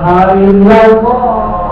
إلا الله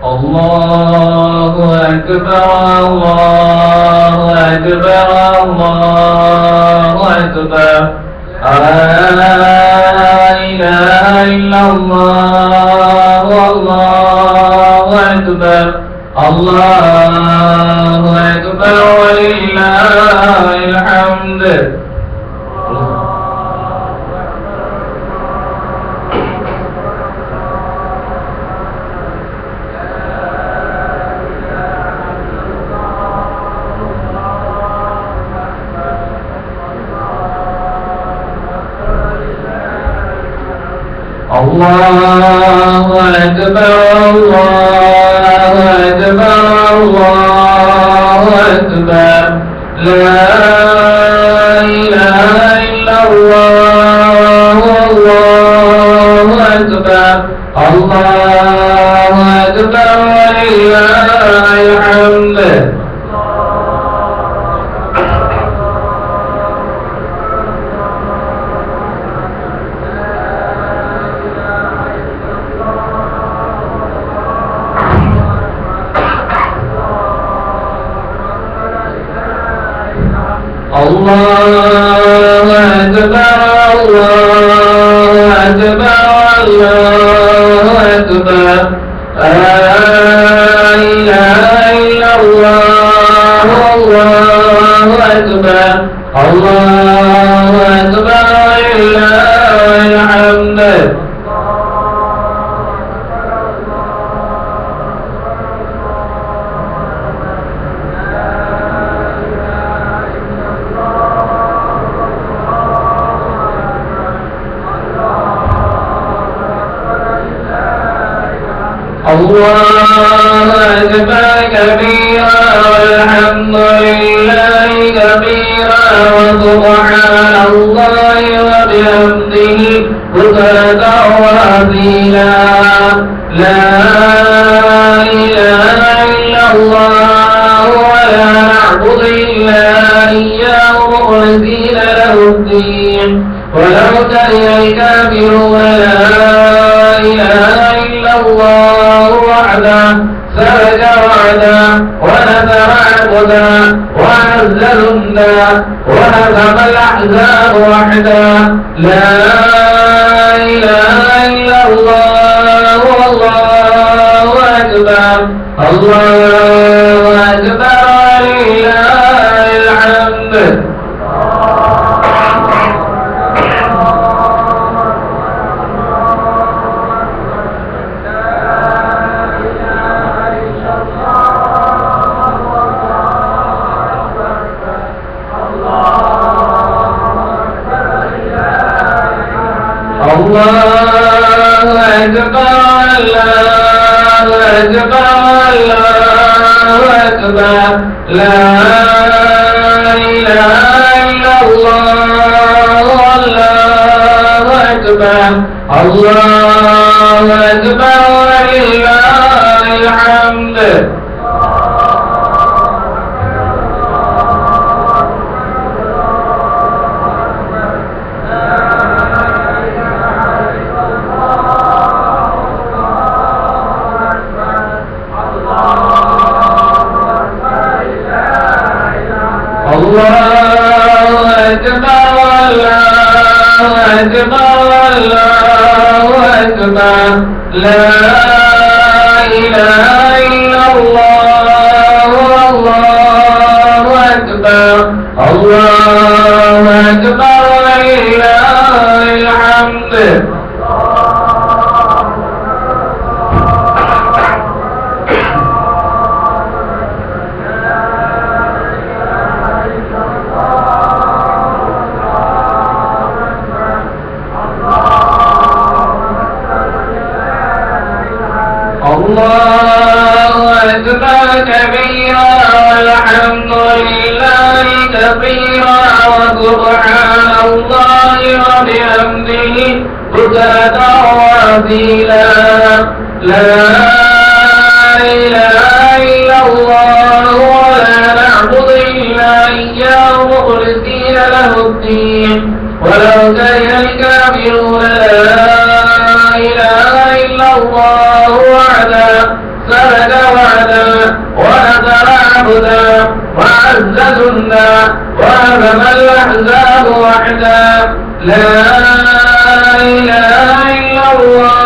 الله أكبر الله أكبر الله أكبر لا إله إلا الله والله أكبر الله أكبر ولله الحمد الله أكبر الله أكبر الله أكبر لا إله إلا الله والله أكبر الله أكبر ولله الحمد الله أكبر الله أكبر الله أكبر لا إله إلا الله والله أكبر الله أكبر ولله الحمد الله أكبر كبيرا والحمد لله كبيرا وسبحان الله وبحمده بكرة وأصيلا لا إله إلا الله ولا نعبد إلا إياه مخلصين له الدين ولو كره الكافرون لا إله إلا الله وحده سلك وعدا ونذر عقدا وعز جندا ونذب الأحزاب وحدا لا إله إلا الله والله أكبر الله أكبر ولله الحمد الله أكبر الله أكبر الله أكبر لا إله إلا الله والله أكبر الله أكبر ولله الحمد الله أكبر الله أكبر الله أكبر لا إله إلا الله الله أكبر الله أكبر ولله الحمد الله أكبر كبيرا والحمد لله كثيرا وسبحان الله وبحمده بكرة وأصيلا لا إله إلا الله ولا نعبد إلا إياه مخلصين له الدين ولو كره الكافرون لا إله إلا الله وحده سلك وعدا ونصر عبدا وعز جندا وهزم الأحزاب وحدا لا إله إلا الله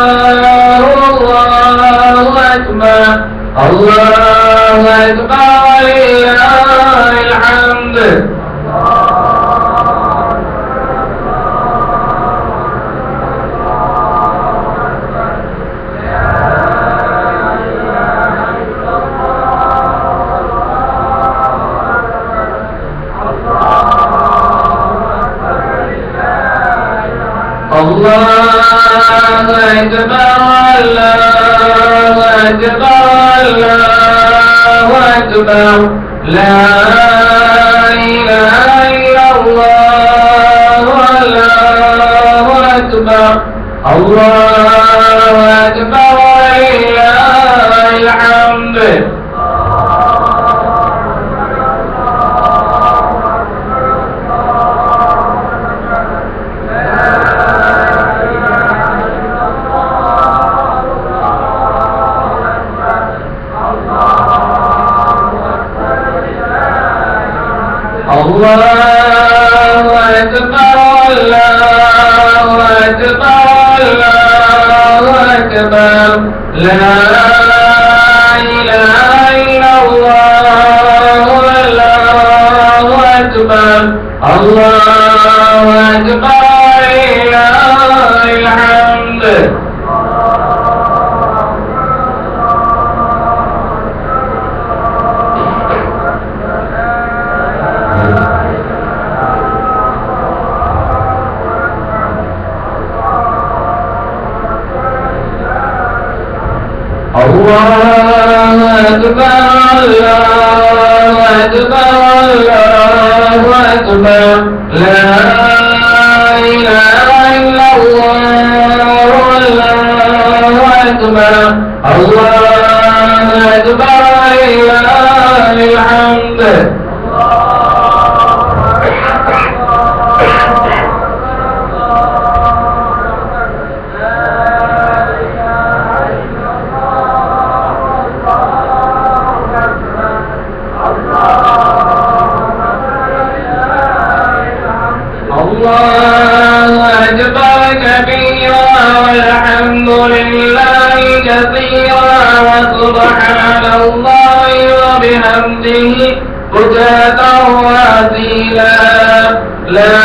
الله أكبر الله أكبر ولله الحمد الله أكبر الله أكبر الله أكبر لا إله إلا الله الله أكبر الله أكبر ولله الحمد الله أكبر الله أكبر الله أكبر لا إله إلا الله الله أكبر الله أكبر ولله الحمد الله أكبر الله أكبر الله أكبر لا إله إلا الله الله أكبر الله أكبر ولله الحمد الله أكبر كبيرا والحمد لله كثيرا وسبحان الله وبحمده بكرة وأصيلا لا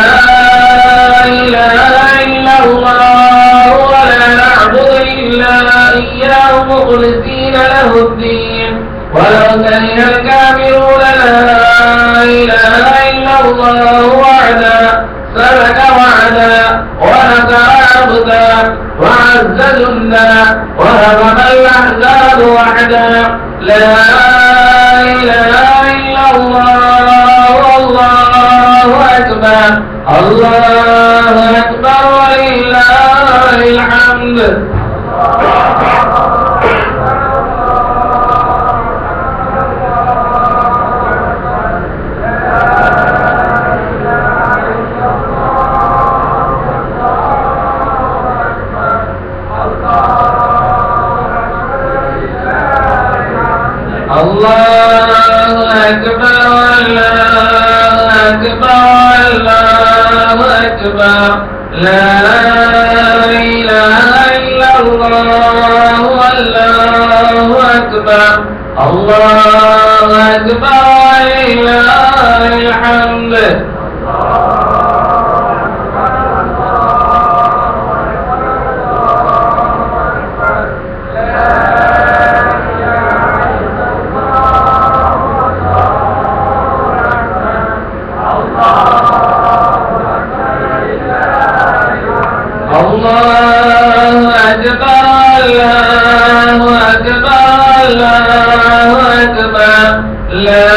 إله إلا الله ولا نعبد إلا إياه مخلصين له الدين ولو كره الكافرون لا إله إلا الله وحده سلك وعدا ونصر عبدا وعز جندا وهزم الأحزاب وحدا لا إله إلا الله والله أكبر الله أكبر ولله الله أكبر الله أكبر الله أكبر لا إله إلا الله والله أكبر الله أكبر ولله الحمد الله أكبر الله أكبر الله أكبر لا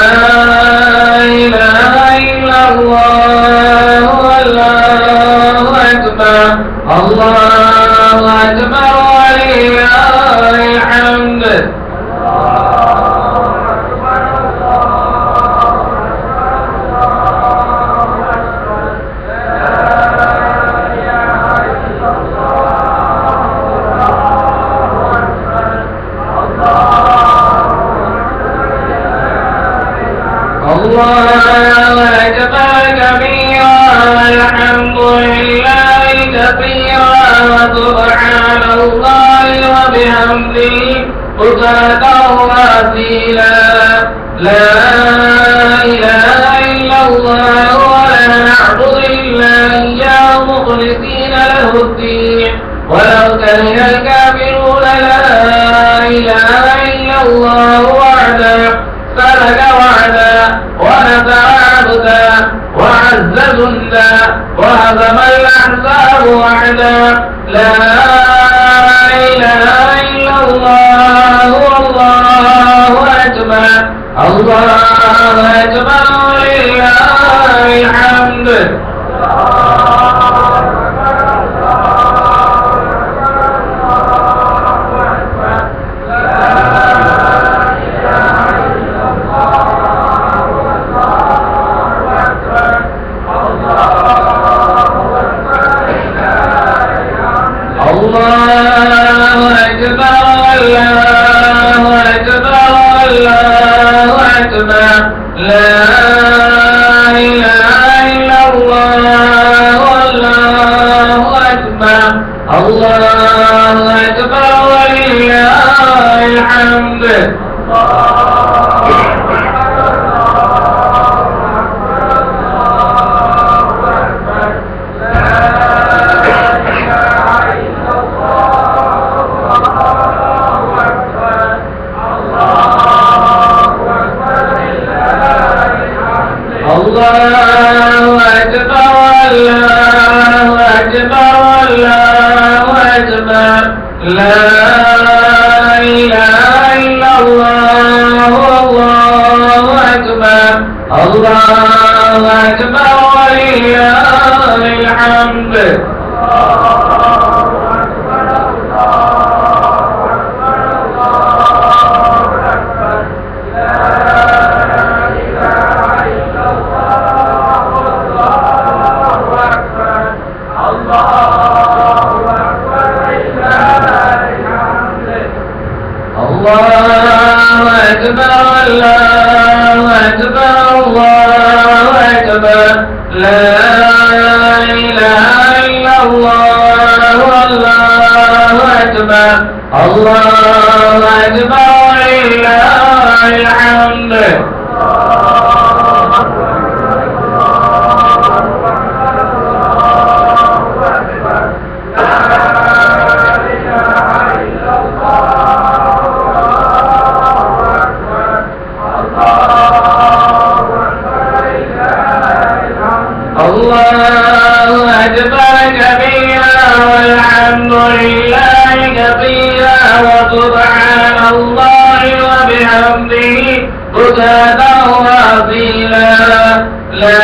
إله إلا الله والله أكبر الله أكبر ولله الحمد الله أكبر كبيرا والحمد لله كثيرا وسبحان الله وبحمده بكرة وأصيلا لا إله إلا الله ولا نعبد إلا إياه مخلصين له الدين ولو كره الكافرون لا إله إلا الله وحده صدق وعدا ونصر عبدا وعز جندا وهزم الأحزاب وحدا لا إله إلا الله والله أكبر الله أكبر ولله الحمد لا إله إلا الله والله أكبر الله أكبر ولله الحمد الله أكبر الله أكبر الله أكبر لا إله إلا الله والله أكبر الله أكبر ولله الحمد الله أكبر الله أكبر الله أكبر لا إله إلا الله والله أكبر الله أكبر ولله الحمد الله أكبر كبيرا والحمد لله كثيرا وسبحان الله وبحمده بكرة وأصيلا لا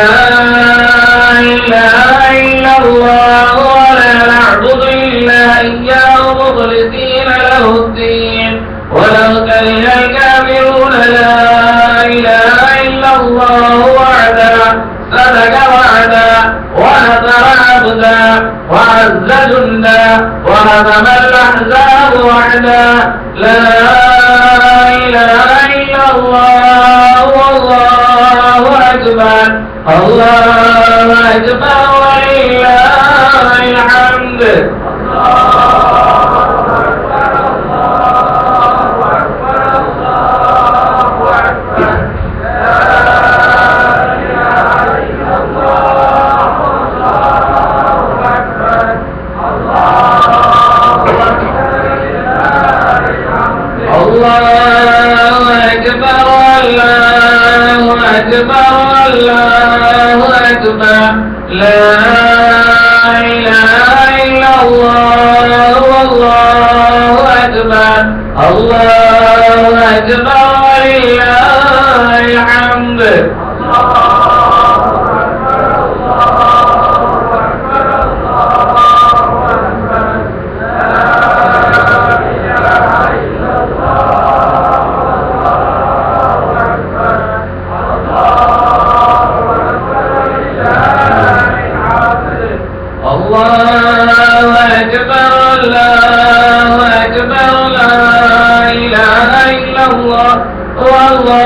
إله إلا الله ولا نعبد إلا إياه مخلصين له الدين ولو كره الكافرون لا إله إلا الله وحده صدق وعدا ونصر عبدا وعز جندا وهزم الأحزاب وحدا لا إله إلا الله والله أكبر الله أكبر ولله الحمد لا إله إلا الله والله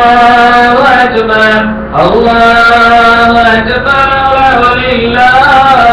أكبر الله أكبر ولله الحمد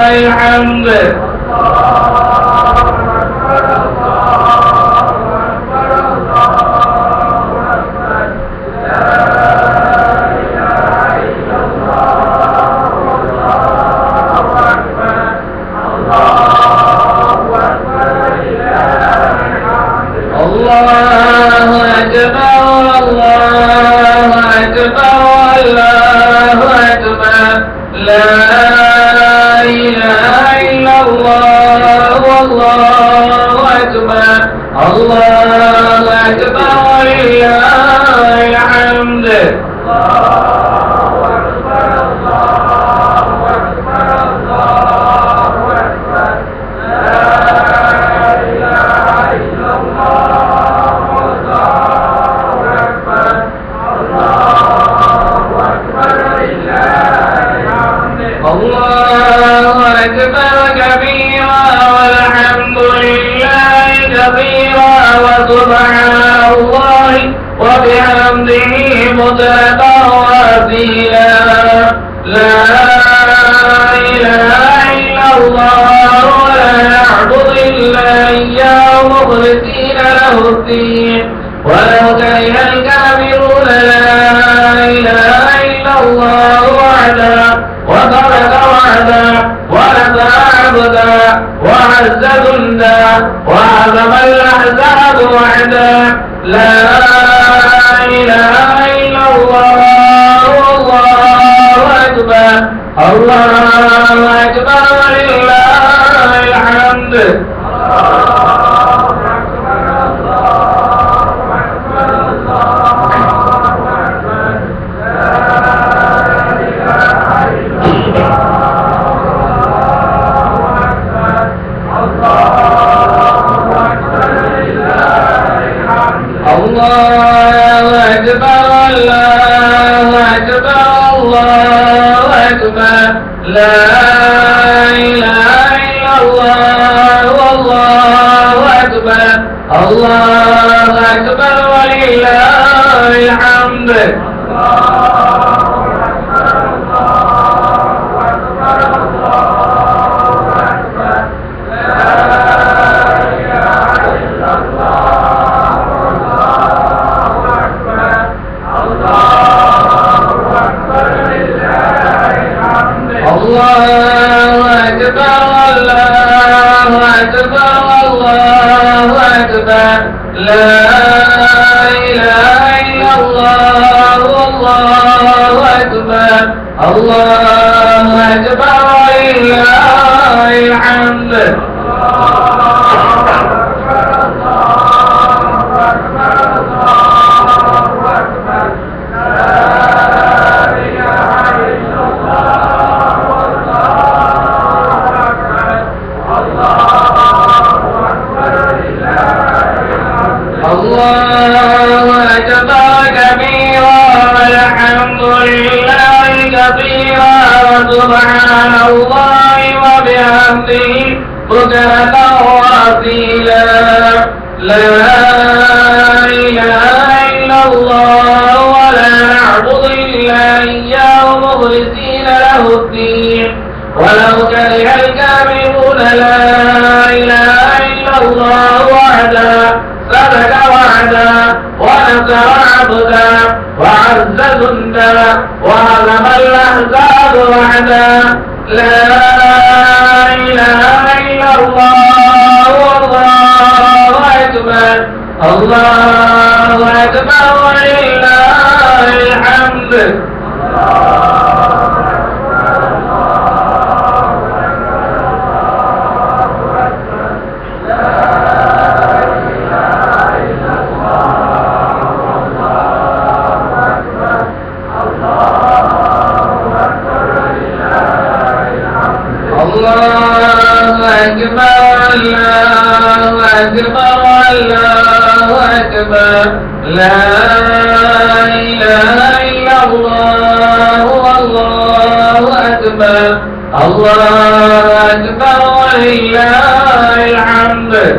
الله أكبر ولله الحمد لا إله إلا الله الله أكبر ولله الحمد. لا إله إلا الله والله أكبر. الله أكبر ولله الحمد.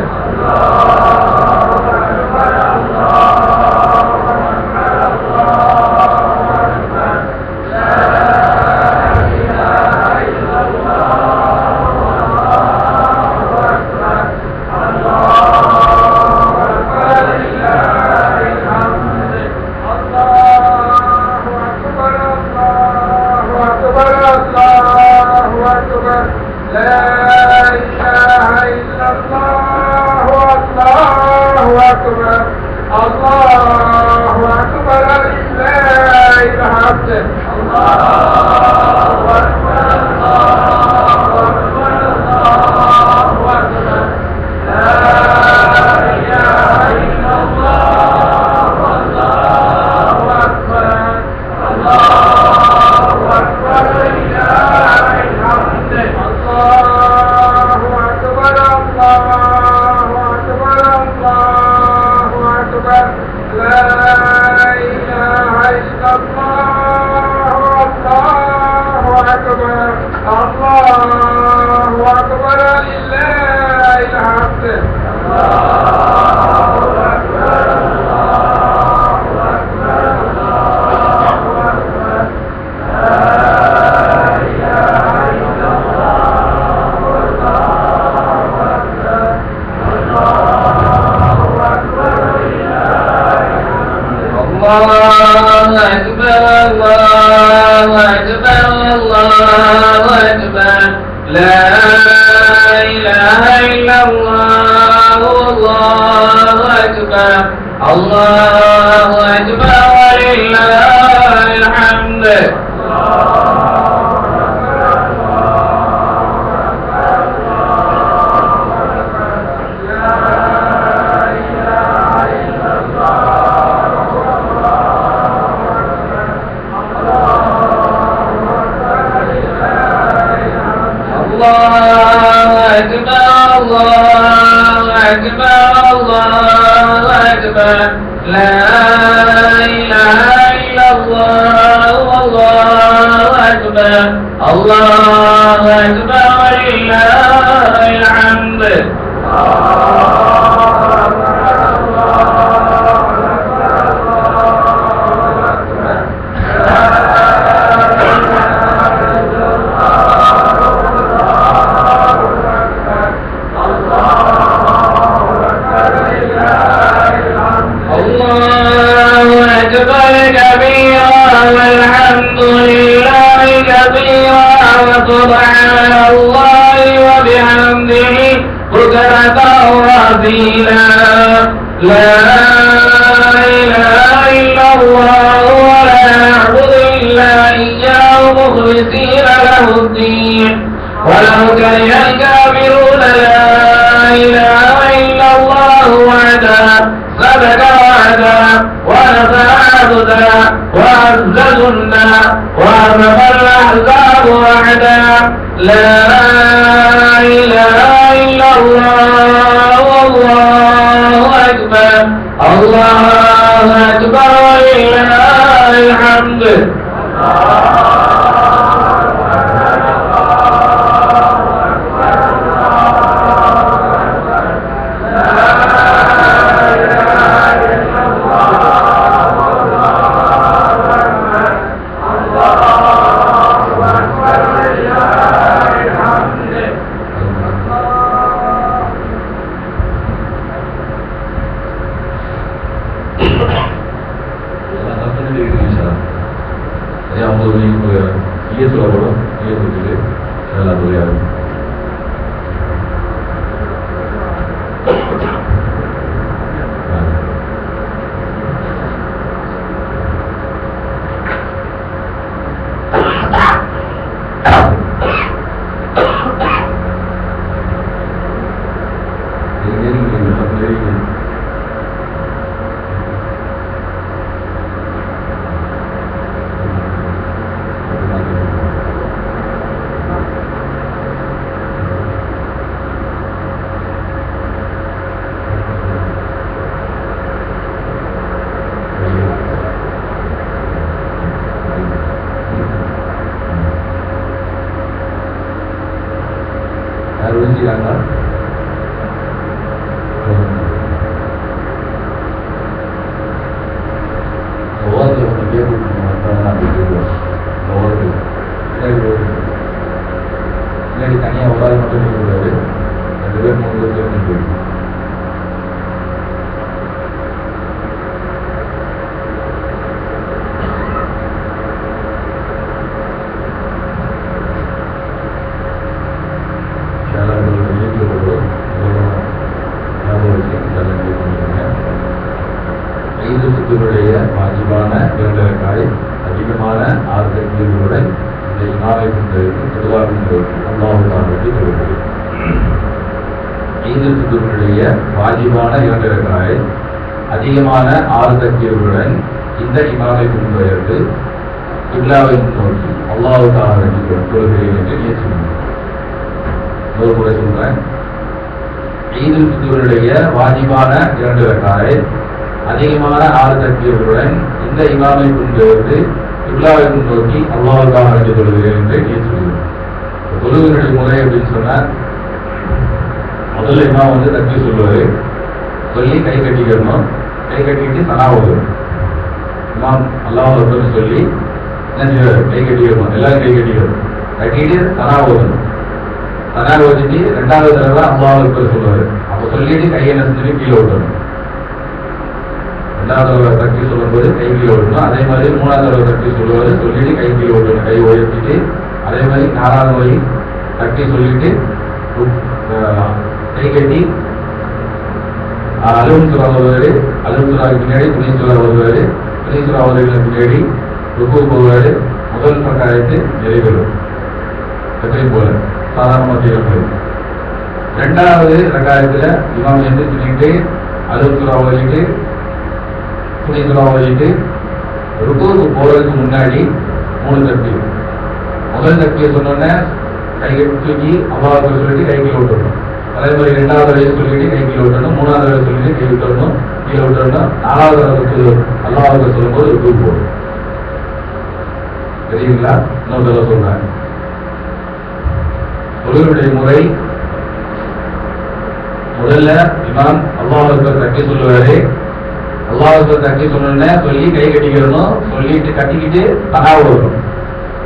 தனியாக ஒரு ஆள் மட்டும் சொல்லுவாரு, 2 பேர் 3 பேர் போயிடும். சுத்தருடைய வாஜிபான 2 ரக்காய் அதிகமான 6 தக்பீர்களுடன் இந்த இமாமை கொண்டிருக்கும் பொதுவாக அல்லாஹ்வுக்கு சொல்வது. ஈதுல் ஃபித்ருடைய வாஜிபான 2 ரக்காய் அதிகமான 6 தக்பீர்களுடன் இந்த இமாமை கொண்டிருந்து கிப்லாவை நோக்கி அல்லாஹ்வுக்கு தொழுகிறேன் என்று நியமிக்கிறேன். ஒரு முறை சொல்றேன். ஈதுல் ஃபித்ருடைய வாஜிபான 2 ரக்காய் அதிகமான 6 தக்பீர்களுடன் இந்த இமாமை கொண்டு கிப்லாவை நோக்கி அல்லாஹ்வுக்காக வேண்டி தொழுகிறேன் என்று நியமிக்கிறேன். தொழுகையுடைய முறை அப்படின்னு சொன்னா, முதல்ல இமாம் வந்து தக்பீர் சொல்லுவாரு, சொல்லி கை கட்டிக்கணும், கை கட்டிட்டு சனா ஓதும். இமாம் அல்லாஹ் அக்பர்னு சொல்லி என்ன செய்வார், கை கட்டிக்கணும், எல்லாரும் கை கட்டிக்கணும், கட்டிட்டு சனா ஓதணும். சனா ஓதிட்டு 2வது தடவை அல்லாஹ் அக்பர் சொல்லுவாரு. அப்ப சொல்லிட்டு கையை என்ன செஞ்சு கீழே விட்டணும். 2வது தடவை தக்பீர் சொல்லும்போது கை கீழே விடணும். அதே மாதிரி 3வது தடவை தக்பீர் சொல்லுவாரு, சொல்லிட்டு கை கீழே விடணும், கை உயர்த்திட்டு. அதே மாதிரி 4வது வழி தக்பீர் சொல்லிட்டு கை கட்டி அலுவல் சுறா வருவாரு, அலுவல் சுறாவுக்கு பின்னாடி துணை சுறா வருவாரு, துணை சுறா வருவதற்கு பின்னாடி ருக்கு போவாரு. முதல் ரக்காயத்து நிறைவேறும் எப்பயும் போல சாதாரணமாக செய்யப்படும். 2வது ரக்காயத்துல இமாம் வந்து துணிட்டு அலுவல் சுறா வழிட்டு துணை சுறா வழிட்டு ருக்குவுக்கு போறதுக்கு முன்னாடி 3 தக்பீர். முதல் தக்பீர் சொன்னோன்னே கை தூக்கி அல்லாஹ்வுக்கு சொல்லிட்டு கை கீழே விட்டுறணும். அதே மாதிரி 2வது தடவை சொல்லிட்டு கை கீழே விட்டணும், 3வது தடவை சொல்லிட்டு கை விட்டுறணும், கீழே விட்டுறணும். 4வது தடவை அல்லாஹ்வுக்கு சொல்லும்போது ருக்கு போடும். தெரியுங்களா? இன்னொரு தடவை சொல்றேன். தொழுகையுடைய முறை, முதல்ல இமாம் அல்லாஹ் அக்பர் தக்பீர் சொல்லுவாரு. அல்லாஹ் அக்பர் தக்பீர் சொன்னோன்னே சொல்லி கை கட்டிக்கணும், சொல்லிட்டு கட்டிக்கிட்டு சனா ஓதணும்.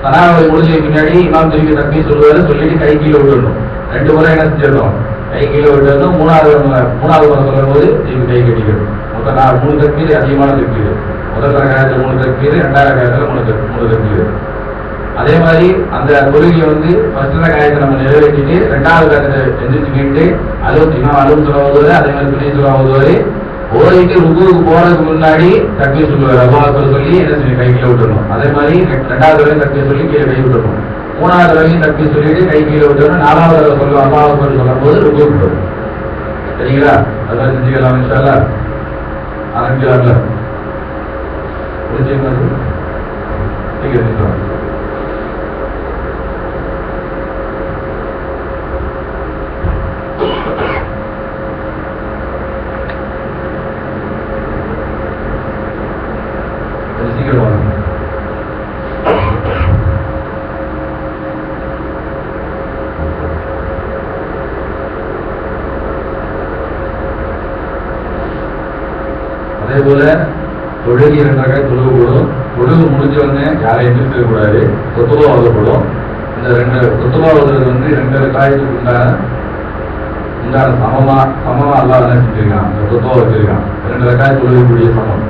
சனாவை முடிஞ்சதுக்கு பின்னாடி இமாம் திரும்பி தக்பீர் சொல்லுவாரு, சொல்லிட்டு கை கீழே விட்டுறணும். 2 முறை என்ன செஞ்சிடணும், கை கீழே விட்டுறணும். 3வது முறை சொல்லும் போது திரும்பி கை கட்டிக்கணும். மொத்தம் 3 தக்பீர் அதிகமான தக்பீர். முதல் ரக்காயத்துல 3 தக்பீர், 2வது ரக்காயத்துல 3 தக்பீர். அதே மாதிரி அந்த தொழுகையை வந்து ஃபர்ஸ்ட் ரக்காயத்தை நம்ம நிறைவேற்றிட்டு 2வது ரக்காயத்தை எந்திரிச்சுக்கிட்டு இமாம் அலுவல் சுறா ஓதுவாரு, அதே மாதிரி துணை சுறா ஓதுவாரு. ஓதிட்டு ருக்குவுக்கு போறதுக்கு முன்னாடி தக்பீர் சொல்லுவாரு, அல்லாஹ் அக்பர் சொல்லி என்ன சொல்லி கை கீழே விட்டுறணும். அதே மாதிரி 2வது தடவை தக்பீர் சொல்லி கீழே கை விட்டுறணும். 3வது தடவையும் தக்பீர் சொல்லிட்டு கை கீழே விட்டுறணும். 4வது தடவை சொல்லுவோம் அல்லாஹ் அக்பர் சொல்லும் போது ருக்குவுக்கு போடும். சரிங்களா? அதெல்லாம் செஞ்சுக்கலாம். இன்ஷா அல்லாஹ் ஆரம்பிக்கலாம்ல. புரிஞ்சுக்கலாம். சீக்கிரம் அதே போல தொழுகை 2 ரக்காய் தொழுகை போடும். தொழுகை முடிஞ்சவொடனே யாரை எந்திரிக்க கூடாது, கொத்துபா ஓதப்படும். இந்த 2 கொத்துபா ஓதுறது வந்து 2 ரக்காயத்துக்கு உண்டான சமமா அல்லாஹ் என்ன செஞ்சிருக்கான், இந்த கொத்துபா வச்சிருக்கான். 2 ரக்காய் தொழுகக்கூடிய சமம்.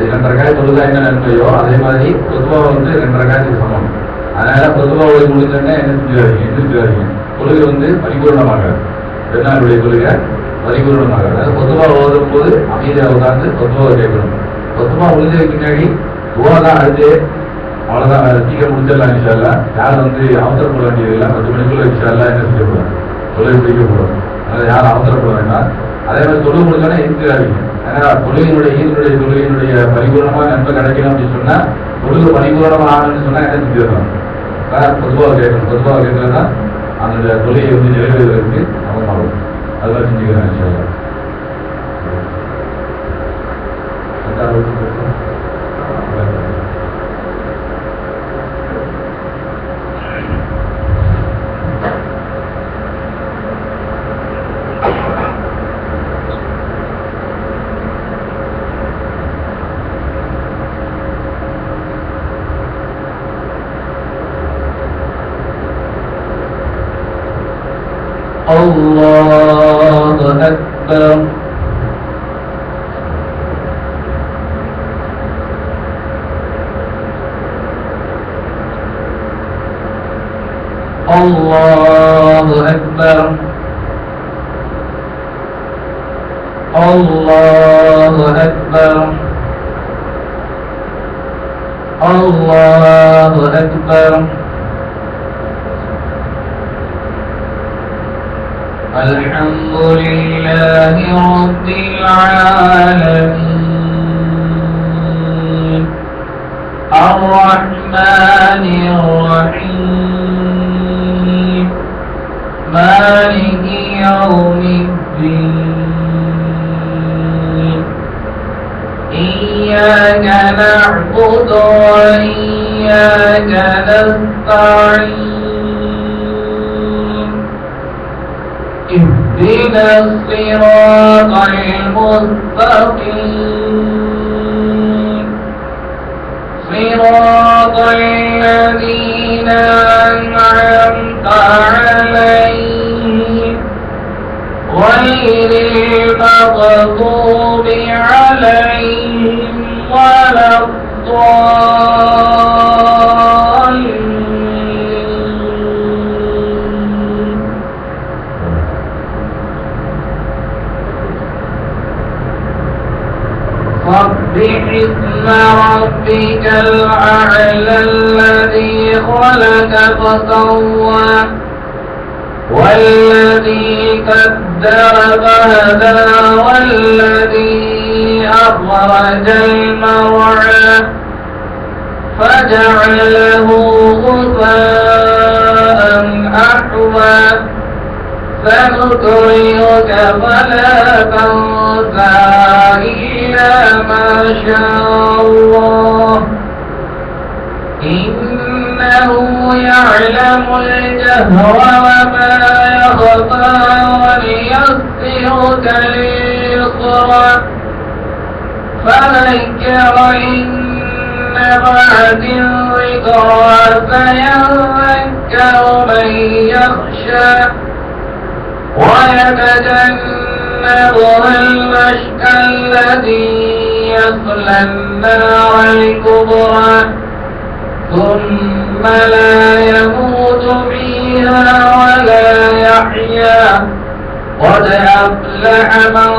2 ரக்காய் தொழுகா என்ன நன்மையோ அதே மாதிரி கொத்துபா வந்து 2 ரக்காயத்துக்கு சமம். அதனால கொத்துபா ஓதி முடிஞ்சோடனே என்ன செஞ்சிடாதீங்க, எந்திரிச்சிடாதீங்க. தொழுகை வந்து பரிபூர்ணமாக பெருநாளுடைய தொழுகை பரிபூர்ணமாக. அதாவது கொத்துபா ஓதும் போது அமைதியாக உட்கார்ந்து கொத்துபாவை கேட்கணும். கொத்துபா முடிஞ்சதுக்கு பின்னாடி துவா தான் அடுத்து. அவ்வளவுதான், சீக்கிரம் முடிச்சிடலாம் இன்ஷா அல்லாஹ். யாரும் வந்து அவசரப்பட வேண்டியது இல்லை. 10 மணிக்குள்ள இன்ஷா அல்லாஹ் என்ன செய்யப்படும், தொழில் பிடிக்கப்படும். அதை யாரும் அவசரப்பட வேண்டாம். அதே மாதிரி தொழுகை முடிச்சோன்னா எந்திராதீங்க. ஏன்னா தொழுகையினுடைய பரிபூர்ணமாக நன்மை கிடைக்கணும் அப்படின்னு சொன்னா தொழுகை பரிபூர்ணமாக ஆகணும்னு சொன்னா என்ன செஞ்சிடலாம்? பொதுவாக கேட்கறதுனா அந்த தொழுகையை வந்து நிறைவேறுவதற்கு அவமாகும். அதெல்லாம் செஞ்சுக்கிறேன். الله أكبر. الله أكبر. الله أكبر. الله أكبر. الحمد لله رب العالمين الرحمن الرحيم مالك يوم الدين إياك نعبد وإياك نستعين اهدنا الصراط المستقيم صراط الذين أنعمت عليهم غير المغضوب عليهم ولا الضالين. سبح اسم ربك الأعلى الذي خلق فسوى والذي قدر فهدى والذي أخرج المرعى فجعله غثاء أحوى سنقرئك فلا تنسى إلا ما شاء الله إنه يعلم الجهر وما يخفى وليسرك لليسرى فذكر إن بعد الذكرى سيذكر من يخشى ويتجنبها الأشقى الذي يصلى النار الكبرى ثم لا يموت فيها ولا يحيا قد أفلح من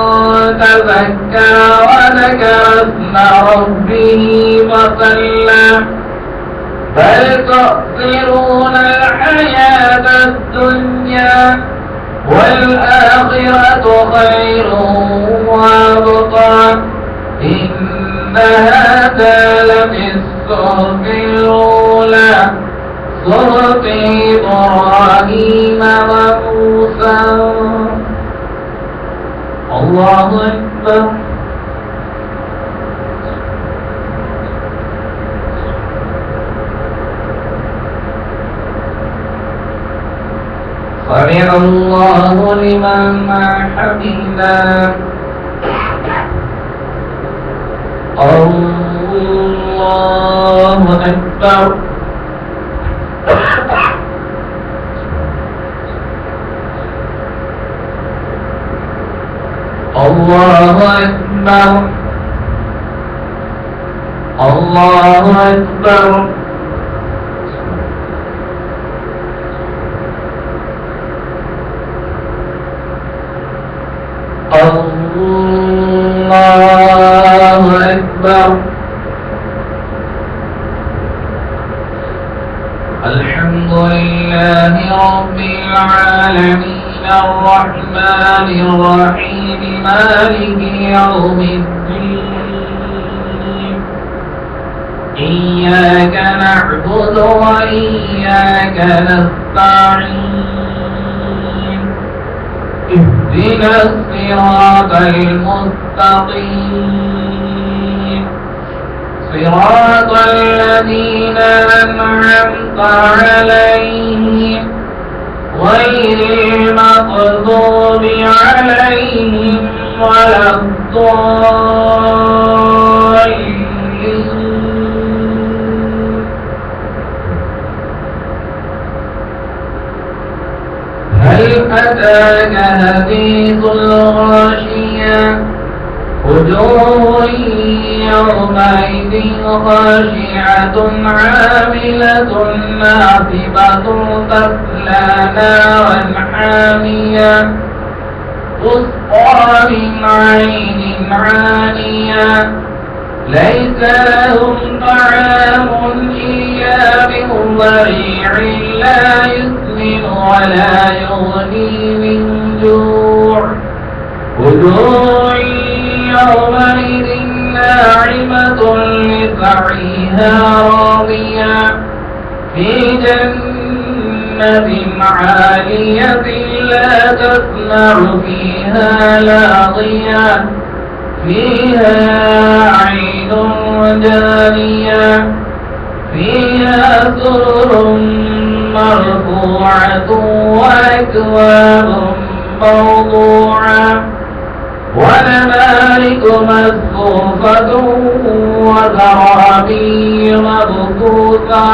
تزكى وذكر اسم ربه فصلى بل تؤثرون الحياة الدنيا والآخرة خير وأبقى إن هذا لفي الصحف الأولى صحف إبراهيم وموسى. الله أكبر. سمع الله لمن حمده. الله أكبر. الله أكبر. الله أكبر. الله أكبر. الحمد لله رب العالمين الرحمن الرحيم مالك يوم الدين إياك نعبد وإياك نستعين اهدنا الصراط المستقيم صراط الذين أنعمت عليهم غير المغضوب عليهم ولا الضالين. هل أتاك حديث الغاشية وجوه يومئذ خاشعة عاملة ناصبة تصلى نارا حامية تسقى من عين عانية ليس لهم طعام إلا من ضريع لا يسمن ولا يغني من جوع وجوه يومئذ ناعمة لسعيها راضية في جنة عالية لا تسمع فيها لاغية فيها عين جارية فيها سرر مرفوعة وأكواب موضوعة ونمارق مصفوفة وزرابي مبثوثة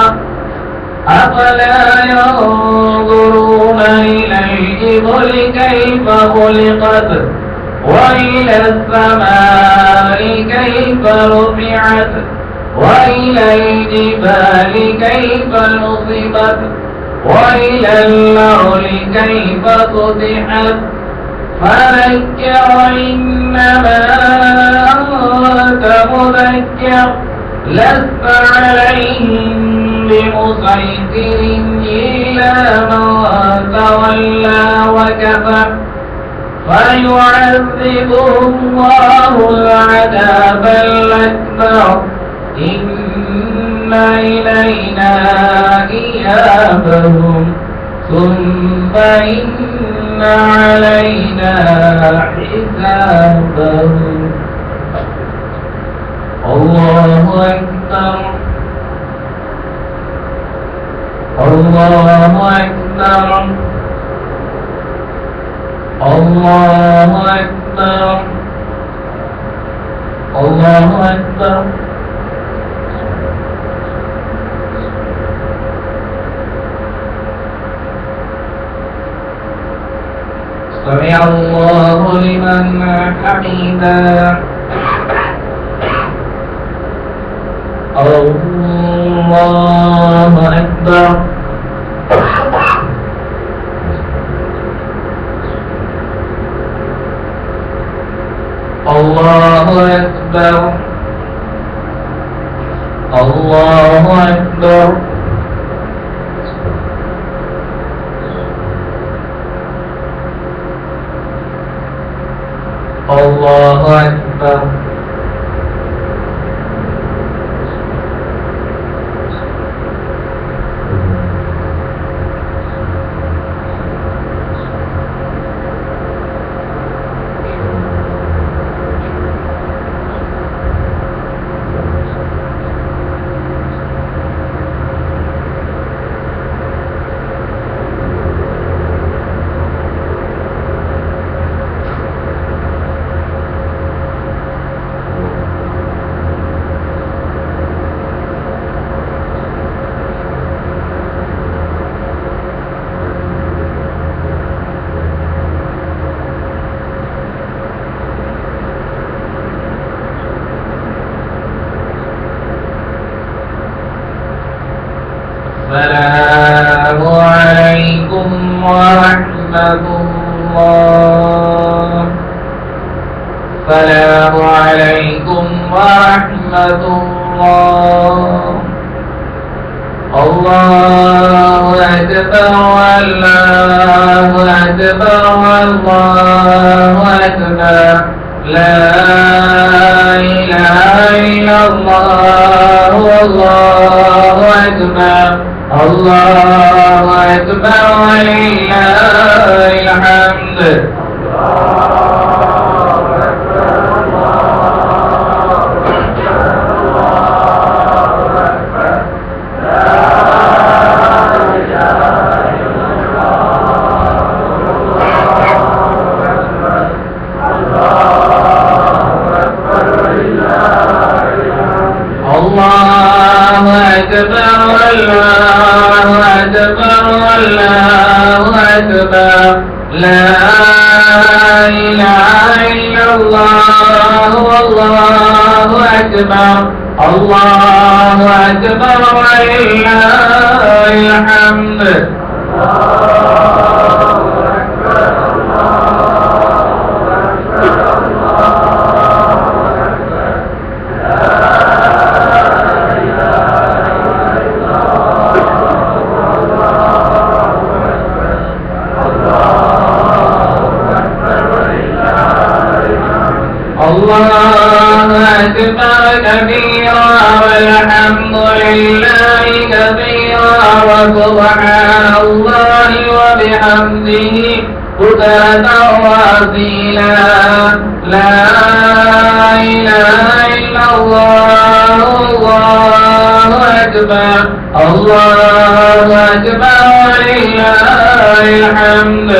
أفلا ينظرون إلى الإبل كيف خلقت وإلى السماء كيف رفعت وإلى الجبال كيف نصبت وإلى الأرض كيف سطحت فذكر إنما أنت مذكر لست عليهم بمسيطر إلا من تولى وكفر فيعذبه الله العذاب الأكبر إن إلينا إيابهم ثم إن علينا حسابهم. الله أكبر الله أكبر الله أكبر الله أكبر. سمع الله لمن حمده. الله أكبر. الله أكبر الله أكبر. الله أكبر. السلام عليكم ورحمة الله. السلام عليكم ورحمة الله. الله أكبر الله أكبر الله أكبر لا إله إلا الله والله أكبر الله أكبر ولله الحمد الله أكبر الله أكبر الله أكبر لا إله إلا الله والله أكبر الله أكبر ولله الحمد الله أكبر كبيرا والحمد لله كبيرا وسبحان الله وبحمده بكرة وأصيلا لا إله إلا الله الله أكبر الله أكبر ولله الحمد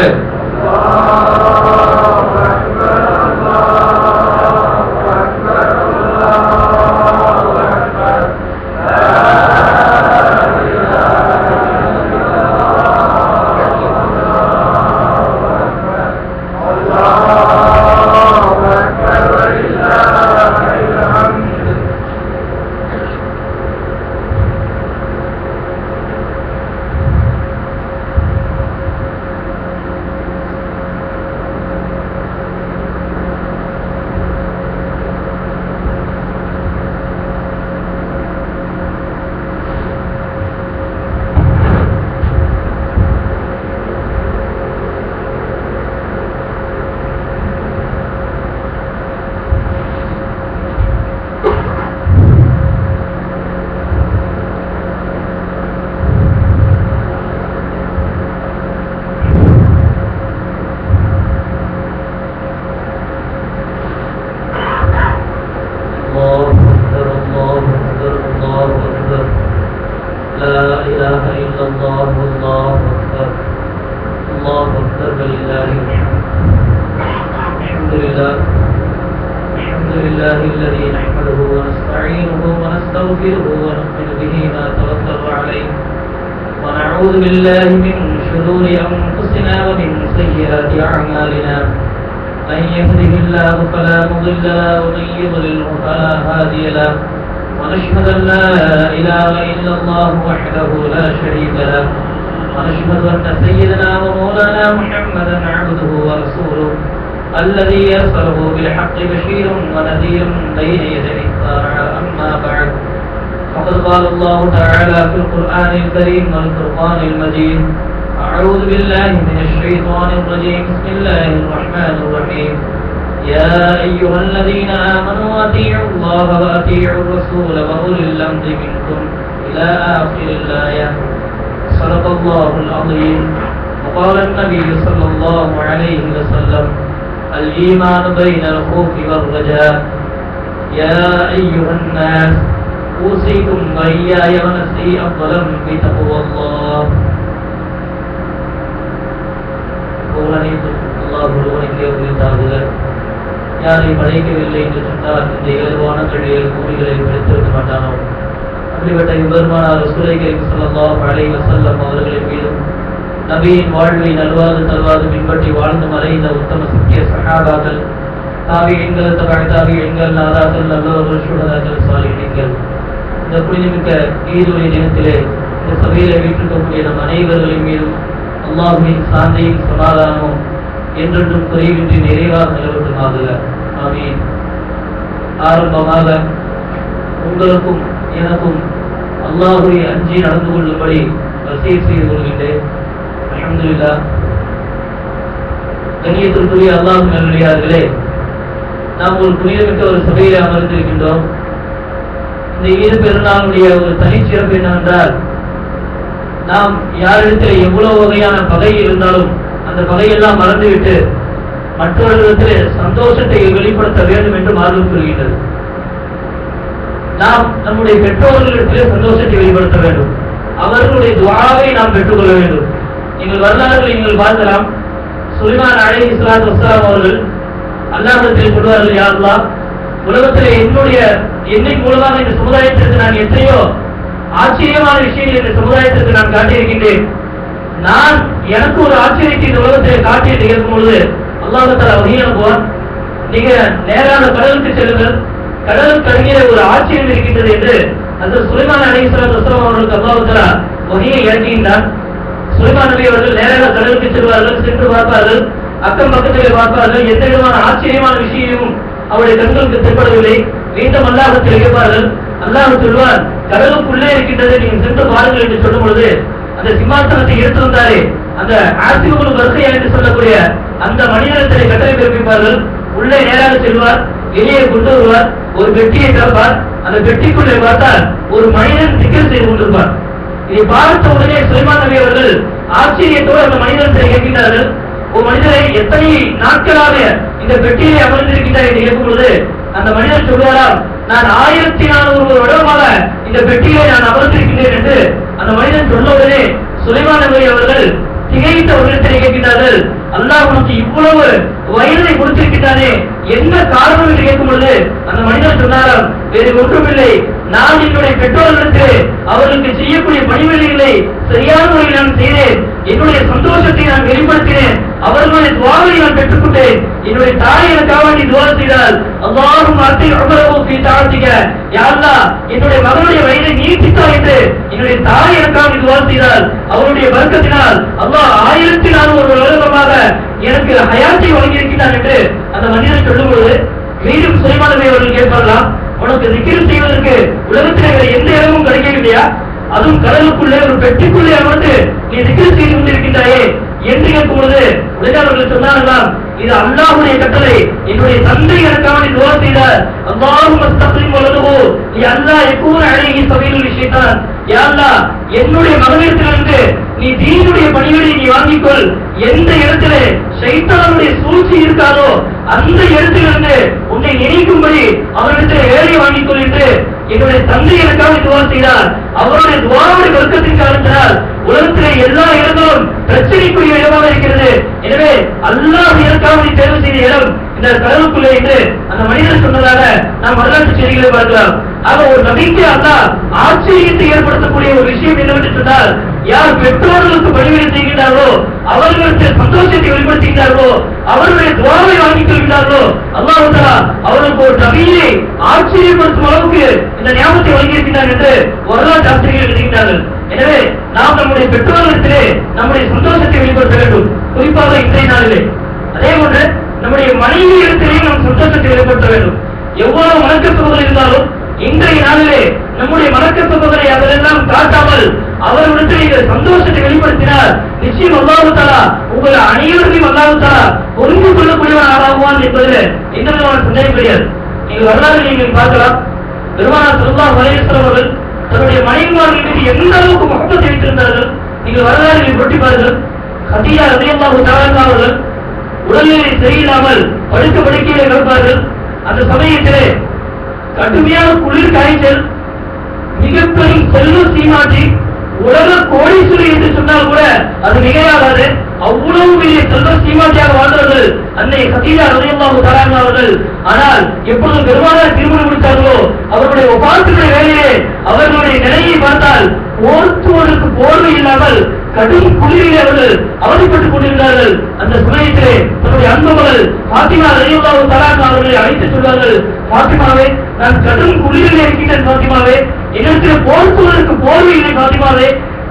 ونعوذ بالله من شرور أنفسنا ومن سيئات أعمالنا من يهده الله فلا مضل له ومن يضلله فلا هادي له ونشهد أن لا إله إلا الله وحده لا شريك له ونشهد أن سيدنا ومولانا محمدا عبده ورسوله الذي أرسله بالحق بشيرا ونذيرا بين يدي الساعة أما بعد فقد قال الله تعالى في القرآن الكريم والفرقان المجيد أعوذ بالله من الشيطان الرجيم بسم الله الرحمن الرحيم يا أيها الذين آمنوا أطيعوا الله وأطيعوا الرسول وأولي الأمر منكم إلى آخر الآية صدق الله العظيم وقال النبي صلى الله عليه وسلم الإيمان بين الخوف والرجاء يا أيها الناس أوصيكم وإياي ونفسي أولا بتقوى الله அல்லாஹ் ஒருவனுக்கே உரித்தாகுக யாரை படைக்கவில்லை என்று சொன்னால் இந்த இயல்பான கழியல் கூலிகளை படித்திருக்க மாட்டானோ அப்படிப்பட்ட இவ்வருமானார் ரசூலை கரீம் ஸல்லல்லாஹு அலைஹி வஸல்லம் அவர்களின் மீதும் நபியின் வாழ்வை நல்வாது தல்வாது பின்பற்றி வாழ்ந்து மறைந்த உத்தம சத்திய சஹாபாக்கள் தாபியீன்கள் தபஅ நாதாக்கள் நல்லவர்கள் சுஹதாக்கள் சாலிஹீன்கள் இந்த புனிதமிக்க ஈதுடைய தினத்திலே இந்த சபையிலே வீட்டிருக்கக்கூடிய நம் அனைவர்களின் மீதும் அல்லாஹ்வின் சாந்தியும் சமாதானமும் என்றென்றும் குறைவின்றி நிறைவாக நிலவட்டுமாக. ஆமீன். ஆரம்பமாக உங்களுக்கும் எனக்கும் அல்லாஹ்வை அஞ்சி நடந்து கொள்ளும்படி வசியத் செய்து கொள்கின்றேன். அல்ஹம்துலில்லாஹ். கண்ணியத்திற்குரிய அல்லாஹ்வின் நல்லடியார்களே, நாம் ஒரு புனிதமிக்க ஒரு சபையில் அமர்ந்திருக்கின்றோம். இந்த ஈது பெருநாளுடைய ஒரு தனிச்சிறப்பு என்னவென்றால், நாம் யாரிடத்தில் எவ்வளவு வகையான பகை இருந்தாலும் அந்த பகையெல்லாம் மறந்துவிட்டு மற்றவர்களிடத்தில் சந்தோஷத்தை வெளிப்படுத்த வேண்டும் என்று மார்க்கம் சொல்கின்றது. நாம் நம்முடைய பெற்றோர்களிடத்திலே சந்தோஷத்தை வெளிப்படுத்த வேண்டும். அவர்களுடைய துஆவை நாம் பெற்றுக்கொள்ள வேண்டும். நீங்கள் வரலாறுகளை நீங்கள் பார்க்கலாம். சுலைமான் அலைஹிஸ்ஸலாத்து வஸ்ஸலாம் அவர்கள் அல்லாஹ்விடத்தில் சொல்வார்கள், யா அல்லாஹ், உலகத்திலே என்னை மூலமாக இந்த சமுதாயத்திற்கு நான் எத்தனையோ ஆச்சரியமான விஷயங்கள் இந்த சமுதாயத்திற்கு நான் காட்டியிருக்கின்றேன். நான் எனக்கு ஒரு ஆச்சரியத்தை இந்த உலகத்திலே காட்டி என்று கேட்கும் பொழுது அல்லாஹ் தஆலா வஹீ அனுப்புவார். நீங்க நேரான கடலுக்கு செல்லுங்கள், கடலுக்கு அருகே ஒரு ஆச்சரியம் இருக்கின்றது என்று அந்த சுலைமான் அலைஹிஸ்ஸலாத்து வஸ்ஸலாம் அவர்களுக்கு அல்லாஹ் தஆலா வஹீயை இறக்கின்றார். சுலைமான் நபி அவர்கள் நேராக கடலுக்கு செல்வார்கள், சென்று பார்ப்பார்கள், அக்கம் பக்கத்திலே பார்ப்பார்கள், எந்த விதமான ஆச்சரியமான விஷயமும் அவருடைய கண்களுக்கு தென்படவில்லை. மீண்டும் அல்லாஹ்விடத்தில் கேட்பார்கள். அல்லாஹ் சொல்வார், கடலுக்குள்ளே இருக்கின்றது, நீங்கள் சென்று பாருங்கள் என்று சொல்லும் பொழுது அந்த சிம்மாசனத்தை எடுத்து வந்தாரே அந்த ஆசிபுல் வர்க்கையா என்று சொல்லக்கூடிய அந்த மனிதனத்தை கட்டளை பிறப்பிப்பார்கள். உள்ளே நேராக செல்வார், வெளியே கொண்டு வருவார், ஒரு பெட்டியை திறப்பார். அந்த பெட்டிக்குள்ளே பார்த்தால் ஒரு மனிதன் திக்ர் செய்து கொண்டிருப்பார். இதை பார்த்த உடனே சுலைமான் நபி அவர்கள் ஆச்சரியத்தோடு அந்த மனிதனை கேட்கின்றார்கள், ஒரு மனிதரை எத்தனை நாட்களாக இந்த பெட்டியிலே அமர்ந்திருக்கின்றார் என்று கேட்கும் பொழுது அந்த மனிதன் சொல்வாராம், நான் 1400 வருடமாக இந்த பெட்டியிலே நான் அமர்ந்திருக்கின்றேன் என்று அந்த மனிதன் சொன்ன உடனே சுலைமான் நபி அவர்கள் திகைத்த உடனே கேட்கின்றார்கள், அல்லாஹ் உனக்கு இவ்வளவு வயதை கொடுத்திருக்கின்றானே, என்ன காரணம் என்று கேட்கும் பொழுது அந்த மனிதன் சொன்னாராம், வேறு ஒன்றுமில்லை, நான் என்னுடைய பெற்றோர்களுக்கு அவர்களுக்கு செய்யக்கூடிய பணிவிடைகளை சரியான முறையில் நான் செய்தேன், என்னுடைய சந்தோஷத்தை நான் வெளிப்படுத்தினேன், அவர்களுடைய துஆவை நான் பெற்றுக்கொண்டேன். என்னுடைய தாய் எனக்காக வேண்டி துஆ செய்தால், அல்லாஹும்ம அத்தி உமரஹு ஃபீ தஆத்திக, யா அல்லாஹ் என்னுடைய மகனுடைய வயதை நீட்டித்தாய் என்று என்னுடைய தாய் எனக்காக வேண்டி துஆ செய்தால் அவருடைய பரக்கத்தினால் அல்லாஹ் 1400 வருடமாக எனக்கு ஹயாத்தை வழங்கியிருக்கிறான் என்று அந்த மனிதன் சொல்லும் பொழுது மீண்டும் சுலைமான் நபி அவர்கள் கேட்பார்களாம், உனக்கு திக்ர் செய்வதற்கு உலகத்தில் வேறு எந்த இடமும் கிடைக்கவில்லையா? அதுவும் கடலுக்குள்ளே ஒரு பெட்டிக்குள்ளே அமர்ந்து நீ திக்ர் செய்து கொண்டிருக்கின்றாயே என்று கேட்கும் பொழுது உடனே அவர்கள் சொன்னார்களாம், இது அல்லாஹ்வுடைய கட்டளை, என்னுடைய தந்தை எனக்காக துஆ செய்தார், அல்லாஹும்ம அஸ்தக்லிம் வலதுஹு நீ அல்லாஹ் யகூன அலைஹி சபீலுல் ஷைத்தான், யா அல்லாஹ் என்னுடைய மகனிடத்திலிருந்து நீ தீனுடைய பணிகளை நீ வாங்கிக்கொள், எந்த இடத்திலே ஷைத்தானுடைய சூழ்ச்சி இருக்காதோ அந்த இடத்திலிருந்து உன்னை நினைக்கும்படி அவரிடத்தில் வேலை வாங்கிக்கொள் என்று என்னுடைய தந்தை எனக்காக துஆ செய்தார். அவருடைய துஆவுடைய வர்க்கத்தின் காரணத்தினால் உலகத்திலே எல்லா இடங்களும் பிரச்சனைக்குரிய இடமாக இருக்கிறது. எனவே அல்லாஹ் எனக்காக தேர்வு செய்த இடம் இந்த கடலுக்குள்ளே என்று அந்த மனிதர் சொன்னதாக நாம் வரலாற்று செய்திகளை பார்க்கலாம். ஆக ஒரு நபிக்கு அல்லாஹ் ஆச்சரியத்தை ஏற்படுத்தக்கூடிய ஒரு விஷயம் என்னவென்று சொன்னால், யார் பெற்றோர்களுக்கு பணிவிடை செய்கின்றார்களோ அவர்களுக்கு சந்தோஷத்தை வெளிப்படுத்துகின்றார்களோ அவர்களுடைய துஆவை வாங்கிக் கொள்கிறார்களோ அல்லாஹ் தஆலா அவர்களுக்கு ஒரு நபியை ஆச்சரியப்படுத்தும் அளவுக்கு இந்த ஞாபகத்தை வழங்கியிருக்கிறார் என்று வரலாற்று ஆசிரியர்கள் எழுதுகின்றார்கள். எனவே நாம் நம்முடைய பெற்றோர்களிடத்திலே நம்முடைய சந்தோஷத்தை வெளிப்படுத்த வேண்டும், குறிப்பாக இன்றைய நாளிலே. அதே போன்று நம்முடைய மனைவி இடத்திலேயே நாம் சந்தோஷத்தை வெளிப்படுத்த வேண்டும். எவ்வளவு மனக்கசப்புகள் இருந்தாலும் இன்றைய நாளிலே நம்முடைய மனக்கசப்புகளை அதெல்லாம் காட்டாமல் அவர்களிடத்தில் இந்த சந்தோஷத்தை வெளிப்படுத்தினால் நிச்சயம் அல்லாஹ் தஆலா உங்கள் அனைவரையும் அல்லாஹ் தஆலா புரிந்து கொள்ளக்கூடியவன் ஆகுவான் என்பதில் எந்த விதமான சந்தேகம் கிடையாது. நீங்கள் வரலாறு நீங்கள் பார்க்கலாம். பெருமானார் ஸல்லல்லாஹு அலைஹி வஸல்லம் அவர்கள் தன்னுடைய மனைவிமார்கள் மீது எந்த அளவுக்கு முஹப்பத் வைத்திருந்தார்கள் நீங்கள் வரலாறுகளை புரட்டி பாருங்கள். ஹதீஜா ரலியல்லாஹு தஆலா அவர்கள் உடல்நிலை சரியில்லாமல் படுக்கையிலே கிடப்பார்கள். அந்த சமயத்திலே கடுமையான குளிர் காய்ச்சல், மிகப்பெரும் செல்வ சீமாட்டி, உலக கோடீஸ்வரி என்று சொன்னால் கூட அது மிகையாகாது. அவ்வளவு பெரிய செல்வ சீமாட்டியாக வாழ்ந்தவர்கள் அன்னை ஹதீஜா ரலியல்லாஹு தஆலா அவர்கள். ஆனால் எப்பொழுது பெருமானார் திருமணம் முடித்தார்களோ அவருடைய வஃபாத்துடைய வேளையிலே அவர்களுடைய நிலையை பார்த்தால் போர்த்துவதற்கு போர்வை இல்லாமல் கடும் குளிரிலே அவர்கள் அவதிப்பட்டுக் கொண்டிருந்தார்கள். அந்த சமயத்திலே தன்னுடைய அன்பு மகள் ஃபாத்திமா ரலியல்லாஹு தஆலா அவர்களை அழைத்து சொல்வார்கள், ஃபாத்திமாவே, நான் கடும் குளிரிலே இருக்கின்றேன், ஃபாத்திமாவே, என்னிடத்தில் போர்த்துவதற்கு போர்வை இல்லை, ஃபாத்திமாவே,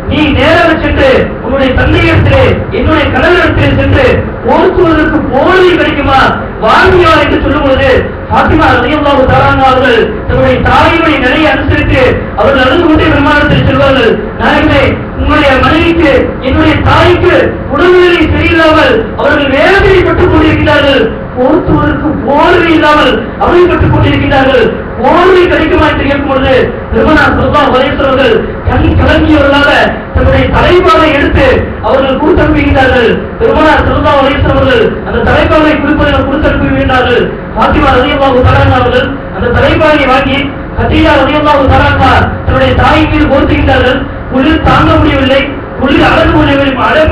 நீ நேராக சென்று உன்னுடைய தந்தையிடத்திலே என்னுடைய கணவரிடத்திலே சென்று போர்த்துவதற்கு போர்வை கிடைக்குமா, வாங்கியா என்று சொல்லும் பொழுது பாத்திமா ரலியல்லாஹு தஆலா அவர்கள் தன்னுடைய தாயினுடைய நிலையை அனுசரித்து அவர்கள் அழுது கொண்டே பெருமானத்தில் செல்வார்கள். நாயகமே, உங்களுடைய மனைவிக்கு என்னுடைய தாய்க்கு உடல்நிலை சரியில்லாமல் அவர்கள் வேதனைப்பட்டுக் கொண்டிருக்கிறார்கள். போர்த்துவதற்கு போர்வை இல்லாமல் அவதிப்பட்டுக் கொண்டிருக்கிறார்கள். போர்வை கிடைக்குமா என்று கேட்கும் பொழுது பெருமானார் ஸல்லல்லாஹு அலைஹி வஸல்லம் அவர்கள் கண் கலங்கியவர்களாக தன்னுடைய தலைப்பாவை எடுத்து அவர்கள் கொடுத்தனுப்புகிறார்கள். பெருமானார் ஸல்லல்லாஹு அலைஹி வஸல்லம் அவர்கள் அந்த தலைப்பாவை கொடுத்தனுப்புகிறார்கள். பாத்திமா ரலியல்லாஹு தஆலா அவர்கள் அந்த தலைப்பாவை வாங்கி கதீஜா ரலியல்லாஹு தஆலா தன்னுடைய தாயின் மீது போர்த்துகிறார்கள். குளிர் தாங்க முடியவில்லை, குளிர் அடங்க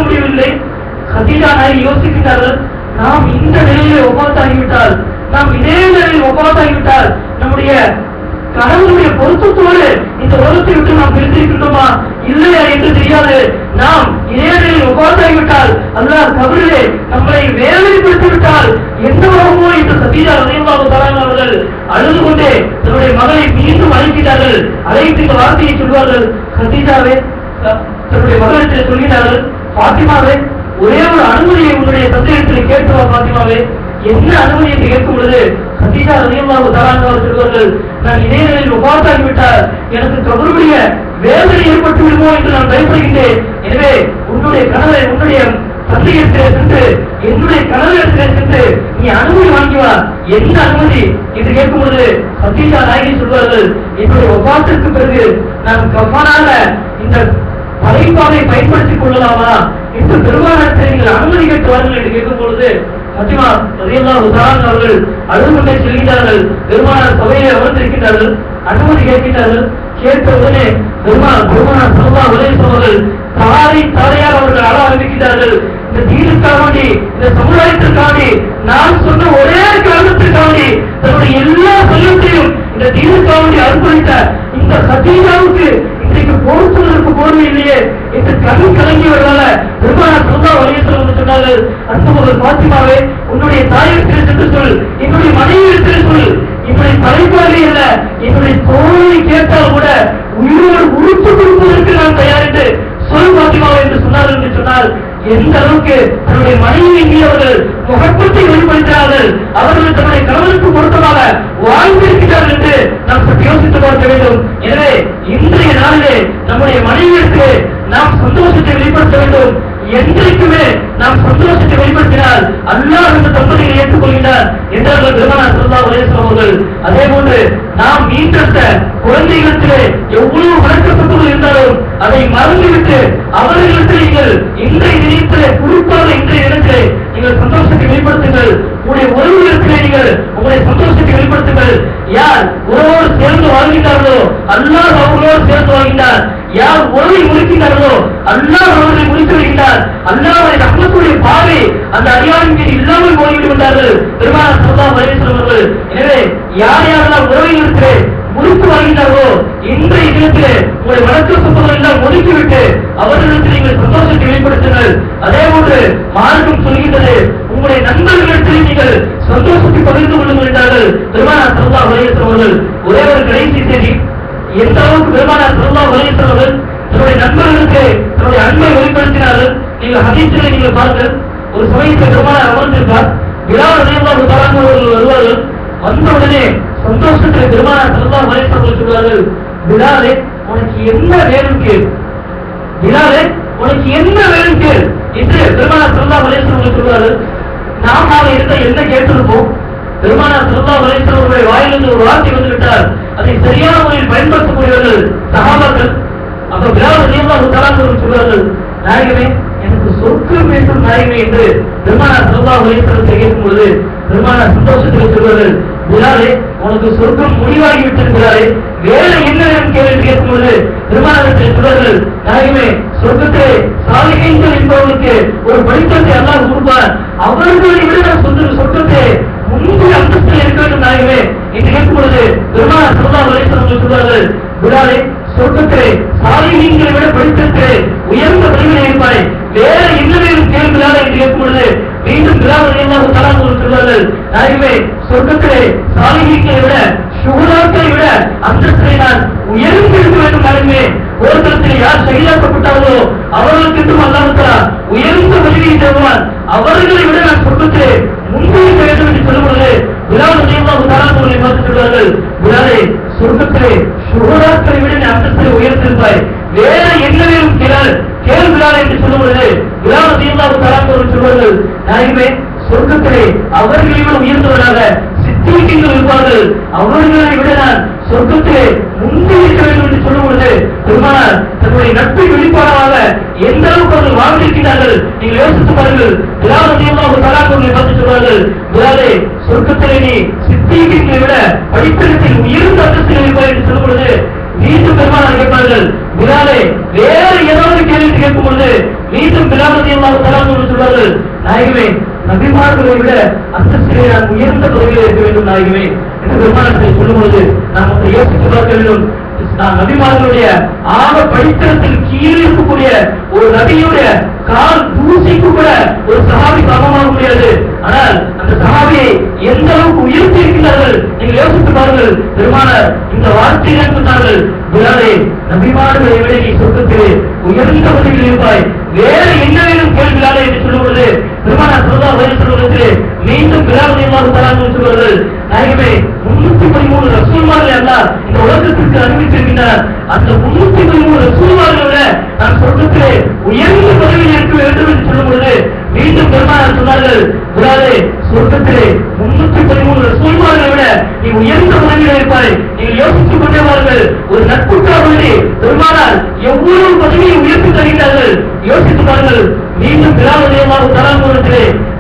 முடியவில்லை. கதீஜா நாயகி யோசிக்கிறார்கள், நாம் இந்த நிலையிலே ஒப்பாத்தாகிவிட்டால், நாம் இதே நிலையில் ஒப்பாத்தாகிவிட்டால் நம்முடைய கணவனுடைய பொருத்தத்தோடு இந்த உலகத்தை விட்டு நாம் பிரித்திருக்கின்றோமா இல்லையா என்று தெரியாது. நாம் இதே நிலையில் ஒப்பாத்தாகிவிட்டால் அல்லாஹ் கபரிலே நம்மை வேதனைப்படுத்தி விட்டால் எந்த உலகமோ என்று கதீஜா ரலியல்லாஹு தஆலா அவர்கள் அழுது கொண்டே தன்னுடைய மகளை மீண்டும் அழைக்கிறார்கள். அழைத்து இந்த வார்த்தையை சொல்வார்கள். கதீஜாவே தன்னுடைய மகளிடத்தில் சொல்கிறார்கள், பாத்திமாவே, ஒரே ஒரு அனுமதியை உங்களுடைய தந்தையிடத்தில் கேட்டுவா பாத்திமாவே. என்ன அனுமதி என்று கேட்கும் பொழுது கதீஜா ரலியல்லாஹு தஆலா அவர்கள் சொல்வார்கள், நான் இதே நிலையில் ஒபாத்தாகிவிட்டால் எனக்கு கபருடைய வேதனை ஏற்பட்டு விடுமோ என்று நான் பயப்படுகின்றேன். எனவே உன்னுடைய கணவரை உன்னுடைய தந்தையிடத்திலே சென்று என்னுடைய கணவரிடத்திலே சென்று நீ அனுமதி வாங்கி வா. என்ன அனுமதி என்று கேட்கும் பொழுது கதீஜா நாயகி சொல்வார்கள், என்னுடைய ஒபாத்திற்கு பிறகு நான் கஃபானாக இந்த தலைப்பாவை பயன்படுத்திக் கொள்ளலாமா என்று பெருமானத்தை நீங்கள் அனுமதி கேட்டு வாருங்கள் என்று கேட்கும் பொழுது பாத்திமா ரலியல்லாஹு தஆலா அவர்கள் அழுது கொண்டே செல்கிறார்கள். பெருமானார் சபையிலே அமர்ந்திருக்கிறார்கள். அனுமதி கேட்கிறார்கள். கேட்ட உடனே பெருமானார் ஸல்லல்லாஹு அலைஹி வஸல்லம் அவர்கள் தாரையார் அவர்கள் அழ ஆரம்பிக்கிறார்கள். இந்த தீனுக்காண்டி, இந்த சமுதாயத்திற்காண்டி, நான் சொன்ன ஒரே காரணத்திற்காண்டி தன்னுடைய எல்லா செல்வத்தையும் இந்த தீனுக்காண்டி அர்ப்பணித்த இந்த கதீஜாவுக்கு இன்றைக்கு போர்த்துவதற்கு போர்வை இல்லையே என்று கண் கலங்கியவர்களால பெருமானார் ஸல்லல்லாஹு அலைஹி வஸல்லம் சொன்னார்கள், அன்புமகள் பாத்திமாவே, உன்னுடைய தாயிடத்தில் சென்று சொல், என்னுடைய மனைவியிடத்தில் சொல், என்னுடைய தலைப்பாவை அல்ல என்னுடைய தோழை கேட்டால் கூட உயிரோடு உறுப்பு கொடுப்பதற்கு நான் தயார் என்று சொல் பாத்திமாவே என்று சொன்னார்கள். என்று சொன்னால் எந்த அளவுக்கு தன்னுடைய மனைவியின் மீது அவர்கள் முகப்பத்தை வெளிப்படுத்தினார்கள், அவர்கள் தன்னுடைய கணவனுக்கு பொருத்தமாக வாழ்ந்திருக்கிறார்கள் என்று நாம் சற்று யோசித்து பார்க்க வேண்டும். எனவே இன்றைய நாளிலே நம்முடைய மனைவிக்கு நாம் சந்தோஷத்தை வெளிப்படுத்த வேண்டும். என்றைக்குமே நாம் சந்தோஷத்தை வெளிப்படுத்தினால் அல்லாஹ் இந்த தம்பதிகளை ஏற்றுக்கொள்கிறார் என்றார்கள் பெருமானார் ஸல்லல்லாஹு அலைஹி வஸல்லம் அவர்கள். அதே போன்று நாம் மீண்டெடுத்த குழந்தைகளிடத்திலே எவ்வளவு வணக்கப்பட்டவர்கள் இருந்தாலும் அதை மறந்துவிட்டு அவர்களிடத்தில் நீங்கள் இன்றைய தினத்திலே, குறிப்பாக இன்றைய தினத்திலே நீங்கள் சந்தோஷத்தை வெளிப்படுத்துங்கள். உங்களுடைய உறவுகளிடத்திலே நீங்கள் உங்களுடைய சந்தோஷத்தை வெளிப்படுத்துங்கள். யார் உறவோடு சேர்ந்து வாழ்கின்றார்களோ அல்லாஹ் அவர்களோடு சேர்ந்து வாழ்கின்றார். யார் உறவை முடிக்கின்றார்களோ அல்லாஹ் அவர்களை முடித்து வருகின்றார். அல்லாஹ்வுடைய ரஹ்மத்துடைய பார்வை அந்த அடியாரின் மீது இல்லாமல் போய்விட்டு விட்டார்கள் பெருமானார் ஸல்லல்லாஹு அலைஹி வஸல்லம் அவர்கள். எனவே யார் யாரெல்லாம் உறவினருக்கு முடித்து வாழ்கின்றார்களோ இன்றைய தினத்திலே உங்களுடைய வழக்கு சொப்பங்கள் எல்லாம் ஒதுக்கிவிட்டு அவர்களுக்கு நீங்கள் சந்தோஷத்தை வெளிப்படுத்துங்கள். அதே போன்று மார்க்கம் சொல்கின்றது, உங்களுடைய நண்பர்களிடத்தில் நீங்கள் சந்தோஷத்தை பகிர்ந்து கொள்ளுங்கள் என்றார்கள் பெருமானார் ஸல்லல்லாஹு அலைஹி வஸல்லம் அவர்கள். ஒரே ஒரு கடைசி செய்தி, எந்த அளவுக்கு பெருமானார் ஸல்லல்லாஹு அலைஹி வஸல்லம் அவர்கள் தன்னுடைய நண்பர்களுக்கு தன்னுடைய அன்பை வெளிப்படுத்தினார்கள். நீங்கள் ஹதீஸிலே நீங்கள் பாருங்கள், ஒரு சமயத்தில் பெருமானார் அமர்ந்திருப்பார். பிலால் ரலியல்லாஹு தஆலா அவர்கள் வருவார்கள். வந்தவுடனே சந்தோஷத்தில் பெருமானார் ஸல்லல்லாஹு அலைஹி வஸல்லம் சொல்வார்கள், பிலாலே உனக்கு என்ன வேணும் கேள், பிலாலே உனக்கு என்ன வேணும் கேள் என்று பெருமானார் ஸல்லல்லாஹு அலைஹி வஸல்லம் சொல்வார்கள். நாம இருந்த என்ன கேட்டிருப்போம்? பெருமானார் ஸல்லல்லாஹு அலைஹி வஸல்லம் அவருடைய வாயிலிருந்து ஒரு வார்த்தை வந்துவிட்டால் அதை சரியான முறையில் பயன்படுத்தக்கூடியவர்கள் சஹாபாக்கள். அப்ப பிலால் ரலியல்லாஹு தஆலா அவர்கள் சொல்வார்கள், நாயகமே எனக்கு சொர்க்கம் வேண்டும் நாயகமே என்று பெருமானார் ஸல்லல்லாஹு அலைஹி வஸல்லம் கேட்கும் பொழுது பெருமானார் சந்தோஷத்தில் சொல்வார்கள், பிலாலே உனக்கு சொர்க்கம் முடிவாகி விட்டது பிலாலே, வேலை என்ன வேணும் கேள்வி கேட்கும் பொழுது பெருமானார் சொல்வார்கள், நாயகமே சொர்க்கத்திலே சாலிஹீன்கள் என்பவர்களுக்கு ஒரு படித்தத்தை அல்லாஹ் கொடுப்பார், அவர்களை விட நான் சொர்க்கத்தை முந்தைய அந்தஸ்தில் இருக்க வேண்டும் நாயகமே என்று கேட்கும் பொழுது பெருமானார் ஸல்லல்லாஹு அலைஹி வஸல்லம் சொல்வார்கள், பிலாலே சொர்க்கத்திலே சாலிஹீன்களை விட படித்தத்திலே உயர்ந்த பதவியில் இருப்பாய், வேற என்ன வேணும் கேள்வியாக என்று கேட்கும் பொழுது மீண்டும் பிலால் ரலியல்லாஹு தஆலா சொல்வார்கள், நாயகமே சொர்க்கத்திலே சாலிஹீன்களை விட ஷுஹதாக்களை விட அந்தஸ்திலே நான் உயர்ந்திருக்க வேண்டும் நாயகமே. போர்க்களத்தில் யார் ஷஹீதாக்கப்பட்டார்களோ அவர்களுக்கு அல்லாஹ் தஆலா உயர்ந்த பதவியை தருவான், அவர்களை விட நான் சொர்க்கத்திலே முன்னிறுத்த வேண்டும் என்று சொல்லும் பொழுது பிலால் ரலியல்லாஹு தஆலா அவர்களை விட உயர்ந்தவராக சித்தீர்கள் இருப்பார்கள், அவர்களை விட நான் சொர்க்கத்திலே முன்பே இருக்க வேண்டும் என்று சொல்லும் பொழுது பெருமானார் தன்னுடைய நட்பை வெளிப்பாடாக எந்த அளவுக்கு அவர்கள் வாழ்ந்திருக்கிறார்கள் நீங்கள் யோசித்து பாருங்கள். பிலால் ரலியல்லாஹு தஆலா அவர்களை பார்த்து சொல்வார்கள், பிலாலே சொர்க்கத்திலே நீ சித்தீகளை விட படிப்பிடத்தில் உயர்ந்த அந்தஸ்தில் இருப்பாய் என்று சொல்லும் பொழுது மீண்டும் பெருமானார் கேட்பார்கள், பிலாலே வேறு ஏதாவது கேள்வி கேட்கும் பொழுது மீண்டும் பிலால் ரலியல்லாஹு தஆலா அவர்கள் சொல்வார்கள், நாயகமே நபிமார்களை விட அந்தஸ்திலே நான் உயர்ந்த பதவியில் இருக்க வேண்டும் நாயகமே என்று பெருமானத்தை சொல்லும் பொழுது நாம் அதை யோசித்து பார்க்க வேண்டும். நான் நபிமார்களுடைய ஆக படித்தரத்தில் கீழே இருக்கக்கூடிய ஒரு நபியுடைய கால் தூசிக்கு கூட ஒரு சஹாபி சமமாக முடியாது. ஆனால் அந்த சஹாபியை எந்த அளவுக்கு உயர்த்தி இருக்கிறார்கள் நீங்கள் யோசித்து பாருங்கள். பெருமானார் இந்த வார்த்தையை சொன்னார்கள், பிலாலே நபிமார்களை விட நீ சொர்க்கத்திலே உயர்ந்த பதவியில் இருப்பாய், வேறு என்ன வேணும் கேள்வியாலே என்று சொல்லுவது பெருமானார் ஸல்லல்லாஹு அலைஹி வஸல்லம் மீண்டும் பிலால் ரலியல்லாஹு தஆலா சொல்வார்கள், நாயகமே 313 ரசூல்மார்களை அல்லாஹ் இந்த உலகத்திற்கு அறிவித்திருக்கிறார். அந்த 313 ரசூல்மார்களை விட நான் சொர்க்கத்திலே உயர்ந்த பதவியில் இருக்க வேண்டும் என்று சொல்லும் பொழுது மீண்டும் பெருமானார் சொன்னார்கள், பிலாலே சொர்க்கத்திலே 313 ரசூல்மார்களை விட நீ உயர்ந்த பதவியில் இருப்பாய். நீங்கள் யோசித்துக் கொண்டே வாருங்கள், ஒரு நட்புக்காக வேண்டி பெருமானார் எவ்வளவு பதவியை உயர்த்தி தருகிறார்கள் யோசித்து பாருங்கள். மீண்டும் பிலால் ரலியல்லாஹு தஆலா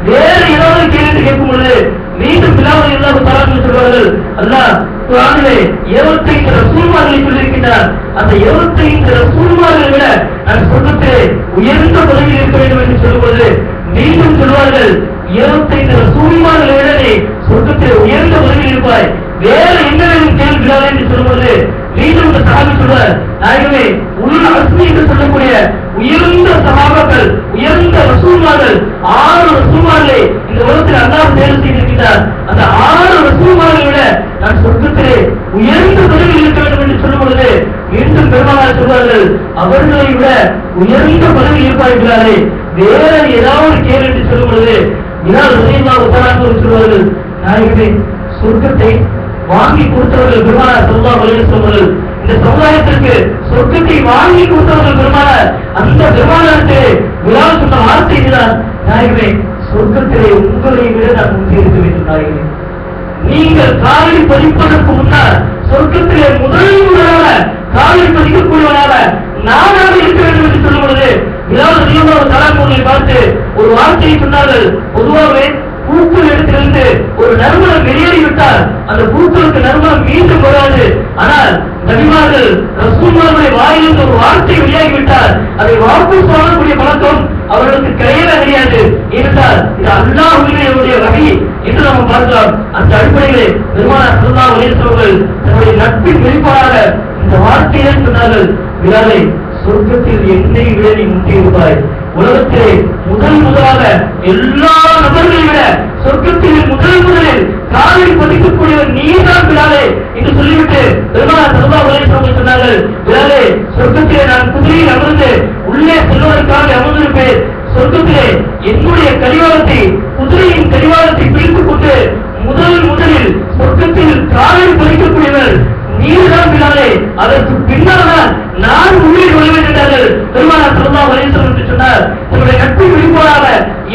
வேறு ஏதாவது கேள்வி கேட்கும் பொழுது மீண்டும் பிலால் ரலியல்லாஹு தஆலா சொல்வார்கள், அல்லாஹ் குர்ஆனிலே 25 ரசூல்மார்களை சொல்லியிருக்கிறார். அந்த 25 ரசூல்மார்களை விட நான் சொர்க்கத்திலே உயர்ந்த பதவியில் இருக்க வேண்டும் என்று சொல்லும் பொழுது மீண்டும் சொல்வார்கள், 25 ரசூல்மார்களை விட நீ சொர்க்கத்திலே உயர்ந்த பதவியில் இருப்பாய், வேறு என்ன வேணும் கேள்வியாலே என்று சொல்லும்போது மீண்டும் இந்த சஹாபி சொல்வார், நாயகமே உல் அஸ்மி என்று சொல்லக்கூடிய உயர்ந்த சஹாபாக்கள், உயர்ந்த ரசூல்மார்கள் 6 ரசூல்மார்களை இந்த உலகத்தில் அல்லாஹ் தேர்வு செய்திருக்கிறார். அந்த 6 ரசூல்மார்களை விட நான் சொர்க்கத்திலே உயர்ந்த பதவியில் இருக்க வேண்டும் என்று சொல்லும் பொழுது மீண்டும் பெருமானார் சொல்வார்கள், அவர்களை விட உயர்ந்த பதவியில் இருப்பார்களே, வேற ஏதாவது கேள்வி என்று சொல்லும் பொழுது பிலால் ரலியல்லாஹு தஆலா சொல்வார்கள், நாயகமே சொர்க்கத்தை வாங்கி கொடுத்தவர்கள் பெருமானார் ஸல்லல்லாஹு அலைஹி வஸல்லம், இந்த சமுதாயத்திற்கு சொர்க்கத்தை வாங்கி கொடுத்தவர்கள் பெருமானார். அந்த பெருமானாருக்கு பிலால் சொன்ன வார்த்தை இதுதான், நாயகமே சொர்க்கத்திலே உங்களை விட நான் முந்தி இருக்க வேண்டும் நாயகமே. நீங்கள் காலில் பதிப்பதற்கு முன்னால் சொர்க்கத்திலே முதலாக காலில் பதிக்கக்கூடியவனாக நானாக இருக்க வேண்டும் என்று சொல்லும் பொழுது பிலால் ரலியல்லாஹு தஆலா அவர்களை பார்த்து ஒரு வார்த்தையை சொன்னார்கள். பொதுவாகவே பூக்கள் இடத்திலிருந்து ஒரு நறுமணம் வெளியேறிவிட்டால் அந்த பூக்களுக்கு நறுமணம் மீண்டும் வராது. ஆனால் நபிமார்கள் ரசூல்மார்களுடைய வாயிலிருந்து ஒரு வார்த்தை வெளியாகிவிட்டால் அதை வாபஸ் வாங்கக்கூடிய பழக்கம் அவர்களுக்கு கிடையவே கிடையாது. ஏனென்றால் இது அல்லாஹ்வுடைய வகை என்று நாம் பார்க்கலாம். அந்த அடிப்படையிலே பெருமானார் ஸல்லல்லாஹு அலைஹி வஸல்லம் தன்னுடைய நட்பின் வெளிப்பாடாக இந்த வார்த்தையை சொன்னார்கள், பிலாலே சொர்க்கத்தில் என்னை விட நீ முந்தி இருப்பாய், உலகத்திலே முதலாக எல்லா நபர்களை விட சொர்க்கத்தில் முதலில் காலில் பதிக்கக்கூடியவர் நீதான் பிலாலே என்று சொல்லிவிட்டு பெருமானார் ஸல்லல்லாஹு அலைஹி வஸல்லம் சொன்னார்கள், பிலாலே சொர்க்கத்திலே நான் குதிரையில் அமர்ந்து உள்ளே செல்வதற்காக அமர்ந்திருப்பேன், சொர்க்கத்திலே என்னுடைய கடிவாளத்தை குதிரையின் கடிவாளத்தை பிடித்துக் கொண்டு முதலில் சொர்க்கத்தில் காலில் பதிக்கக்கூடியவர் நீதான் பிலாலே, அதற்கு பின்னால் நான் உள்ளே நுழைவேன் என்றார்கள் பெருமானார் ஸல்லல்லாஹு அலைஹி வஸல்லம் என்று சொன்னார். தன்னுடைய நட்பை வெளிப்பாடாக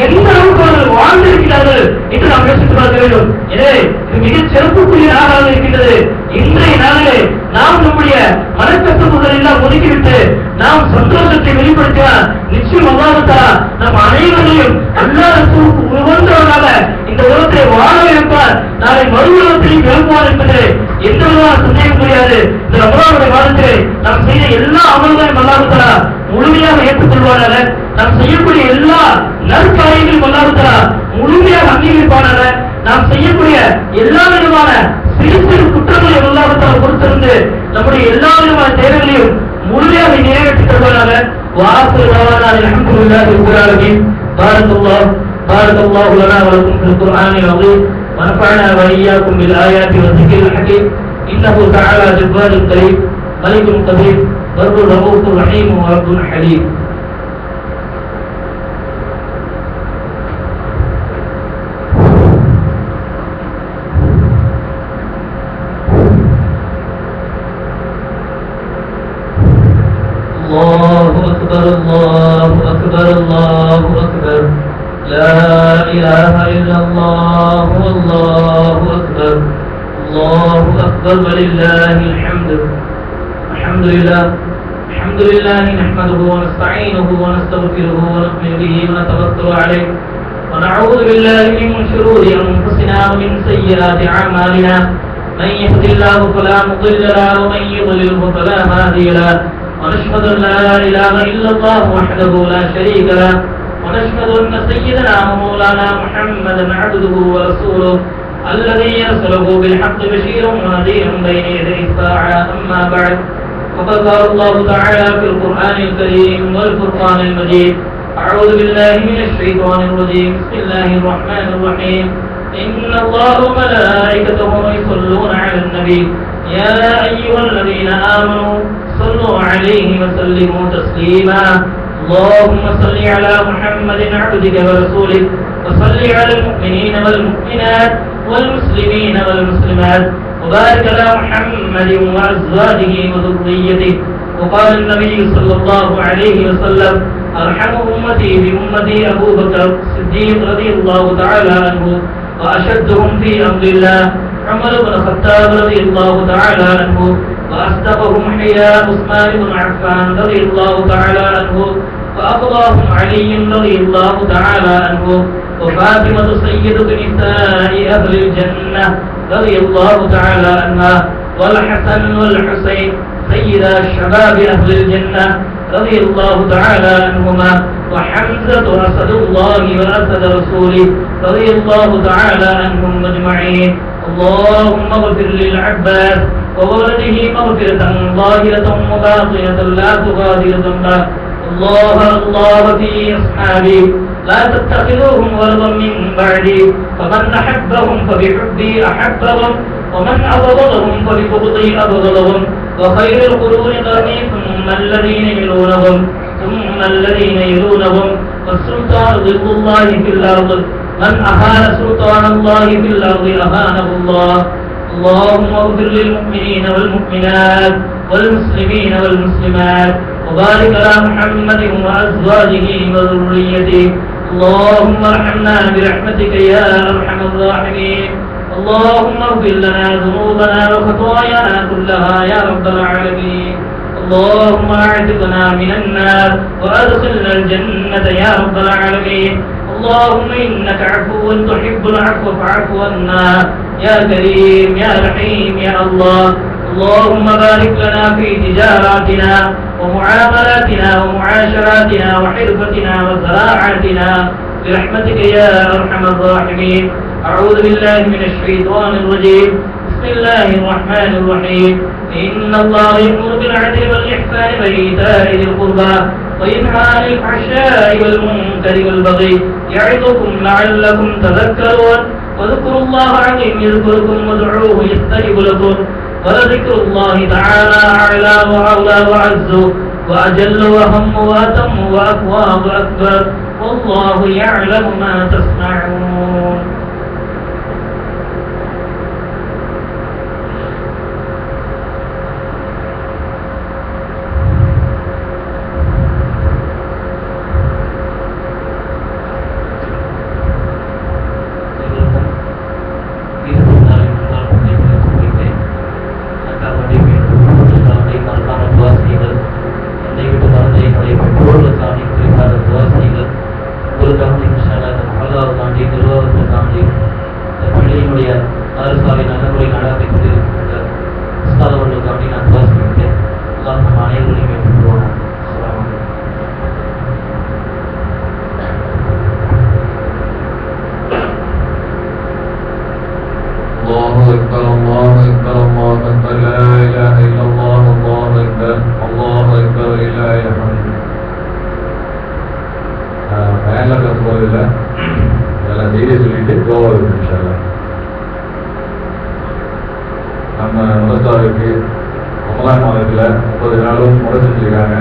எந்த அளவுக்கு அவர்கள் வாழ்ந்திருக்கிறார்கள் என்று நாம் யோசித்து பார்க்க வேண்டும். எனவே இது மிகச் சிறப்புக்குரிய நாளாக இருக்கின்றது. இன்றைய நாளிலே நாம் நம்முடைய மனக்கசப்புகள் எல்லாம் ஒதுக்கிவிட்டு நாம் சந்தோஷத்தை வெளிப்படுத்தினால் நிச்சயம் அல்லாஹ் தஆலா நம் அனைவரையும் அல்லாஹ் ரசூலுக்கு உகந்தவராக இந்த உலகத்தை வாழ வைப்பார், நாளை மறு உலகத்தையும் எழுப்புவார் என்பதிலே எந்த விதமான சந்தேகம் கிடையாது. இந்த ரமலானுடைய மாதத்திலே நாம் செய்த எல்லா அமல்களையும் அல்லாஹ் தஆலா முழுமையாக ஏற்றுக்கொள்வாராக, நாம் செய்யக்கூடிய எல்லா நற்காரியங்களையும் அல்லாஹ் தஆலா முழுமையாக அங்கீகரிப்பாராக, நாம் செய்யக்கூடிய எல்லா விதமான சிறு சிறு குற்றங்களையும் அல்லாஹ் தஆலா பொறுத்திருந்து நம்முடைய எல்லா விதமான தேவைகளையும் முழுமையாக நிறைவேற்றி தருவாராக. وآخر دعوانا الحمد لله رب العالمين. بارك الله لنا ولكم في القرآن العظيم ونفعنا وإياكم بالآيات والذكر الحكيم. إنه تعالى جبار كريم ملك قدير بر رؤوف رحيم ورب حليم. الله أكبر الله أكبر الله أكبر لا إله إلا الله ولله الحمد. الحمد لله نحمده ونستعينه ونستغفره ونؤمن به ونتوكل عليه ونعوذ بالله من شرور أنفسنا ومن سيئات أعمالنا. من يهد الله فلا مضل له ومن يضلله فلا هادي له. ونشهد أن لا إله إلا الله وحده لا شريك له. ونشهد أن سيدنا ومولانا محمدا عبده ورسوله الذي يرسله بالحق بشيرا ونذيرا بين يدي الساعة. أما بعد، فقد قال الله تعالى في القرآن الكريم والفرقان المجيد: أعوذ بالله من الشيطان الرجيم. بسم الله الرحمن الرحيم. إن الله وملائكته يصلون على النبي يا أيها الذين آمنوا صلوا عليه وسلموا تسليما. اللهم صل على محمد عبدك ورسولك وصل على المؤمنين والمؤمنات والمسلمين والمسلمات وبارك على محمد وأزواجه وذريته. وقال النبي صلى الله عليه وسلم: أرحم أمتي بأمتي أبو بكر الصديق رضي الله تعالى عنه، وأشدهم في أمر الله عمر بن الخطاب رضي الله تعالى عنه، وأصدقهم حياء عثمان بن عفان رضي الله تعالى عنه، وأقضاهم علي رضي الله تعالى عنه، وفاطمة سيدة نساء أهل الجنة رضي الله تعالى عنها، والحسن والحسين سيدا شباب أهل الجنة رضي الله تعالى عنهما، وحمزة أسد الله وأسد رسوله رضي الله تعالى عنهم أجمعين. اللهم اغفر للعباس وولده مغفرة ظاهرة وباطنة لا تغادر ذنبا. الله في أصحابي لا تتخذوهم غرضا من بعدي، فمن أحبهم فبحبي أحبهم، ومن أبغضهم فببغضي أبغضهم. وخير القرون قرني ثم الذين يلونهم ثم الذين يلونهم. والسلطان ظل الله في الأرض، من أهان سلطان الله في الأرض أهانه الله. اللهم اغفر للمؤمنين والمؤمنات والمسلمين والمسلمات وبارك على محمد وأزواجه وذريته. اللهم ارحمنا برحمتك يا أرحم الراحمين. اللهم اغفر لنا ذنوبنا وخطايانا كلها يا رب العالمين. اللهم اعتقنا من النار وادخلنا الجنة يا رب العالمين. اللهم إنك عفو تحب العفو فاعف عنا يا كريم يا رحيم يا الله. اللهم بارك لنا في تجاراتنا ومعاملاتنا ومعاشراتنا وحرفتنا وزراعتنا برحمتك يا أرحم الراحمين. أعوذ بالله من الشيطان الرجيم. بسم الله الرحمن الرحيم. إن الله يأمر بالعدل والإحسان وإيتاء ذي القربى وينهى عن الفحشاء والمنكر والبغي يعظكم لعلكم تذكرون. واذكروا الله العظيم يذكركم وادعوه يستجب لكم. ولذكر الله تعالى أعلى وأولى وأعز وأجل وأهم وأتم وأقوى وأكبر، والله يعلم ما تصنعون. நம்ம மதத்தாருக்கு ரமலான் மாதத்தில் 30 நாளும் முறை செஞ்சிருக்காங்க.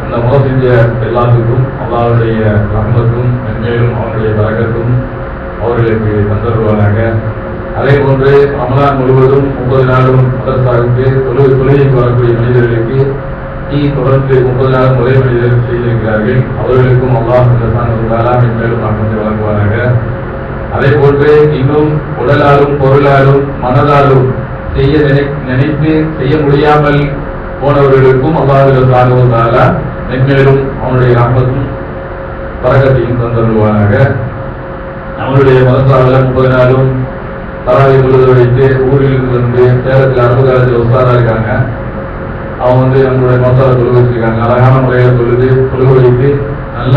அந்த முறை செஞ்ச எல்லாத்துக்கும் அல்லாஹ்வுடைய ரஹ்மத்தும் மென்மேலும் அவருடைய பரக்கத்தும் அவர்களுக்கு தந்தருவாங்க. அதே போன்று ரமலான் முழுவதும் 30 நாளும் மதத்தாருக்கு தொழுகைக்கு வரக்கூடிய மனிதர்களுக்கு தொடர்ந்து 30 நாள் முறை மனிதர்கள் செய்திருக்கிறார்கள். அவர்களுக்கும் அல்லாஹ் மென்மேலும் ரஹ்மத்தை வழங்குவாங்க. அதே போன்று இன்னும் உடலாலும் பொருளாலும் மனதாலும் நினைத்து செய்ய முடியாமல் போனவர்களுக்கும் அல்லாஹ் சுப்ஹானஹு வ தஆலா மென்மேலும் அவனுடைய ரஹ்மத்தும் பரக்கத்தையும் தந்தருள்வானாக. நம்மளுடைய மதரசாவில் 30 நாளும் தராவி தொழுது வைத்து ஊரில் வந்து சேலத்தில் அரபு காலத்தில் உஸ்தாதா இருக்காங்க. அவங்க நம்மளுடைய மதரசாவில் தொழுக வச்சிருக்காங்க. அழகான முறையில் தொழுக வைத்து நல்ல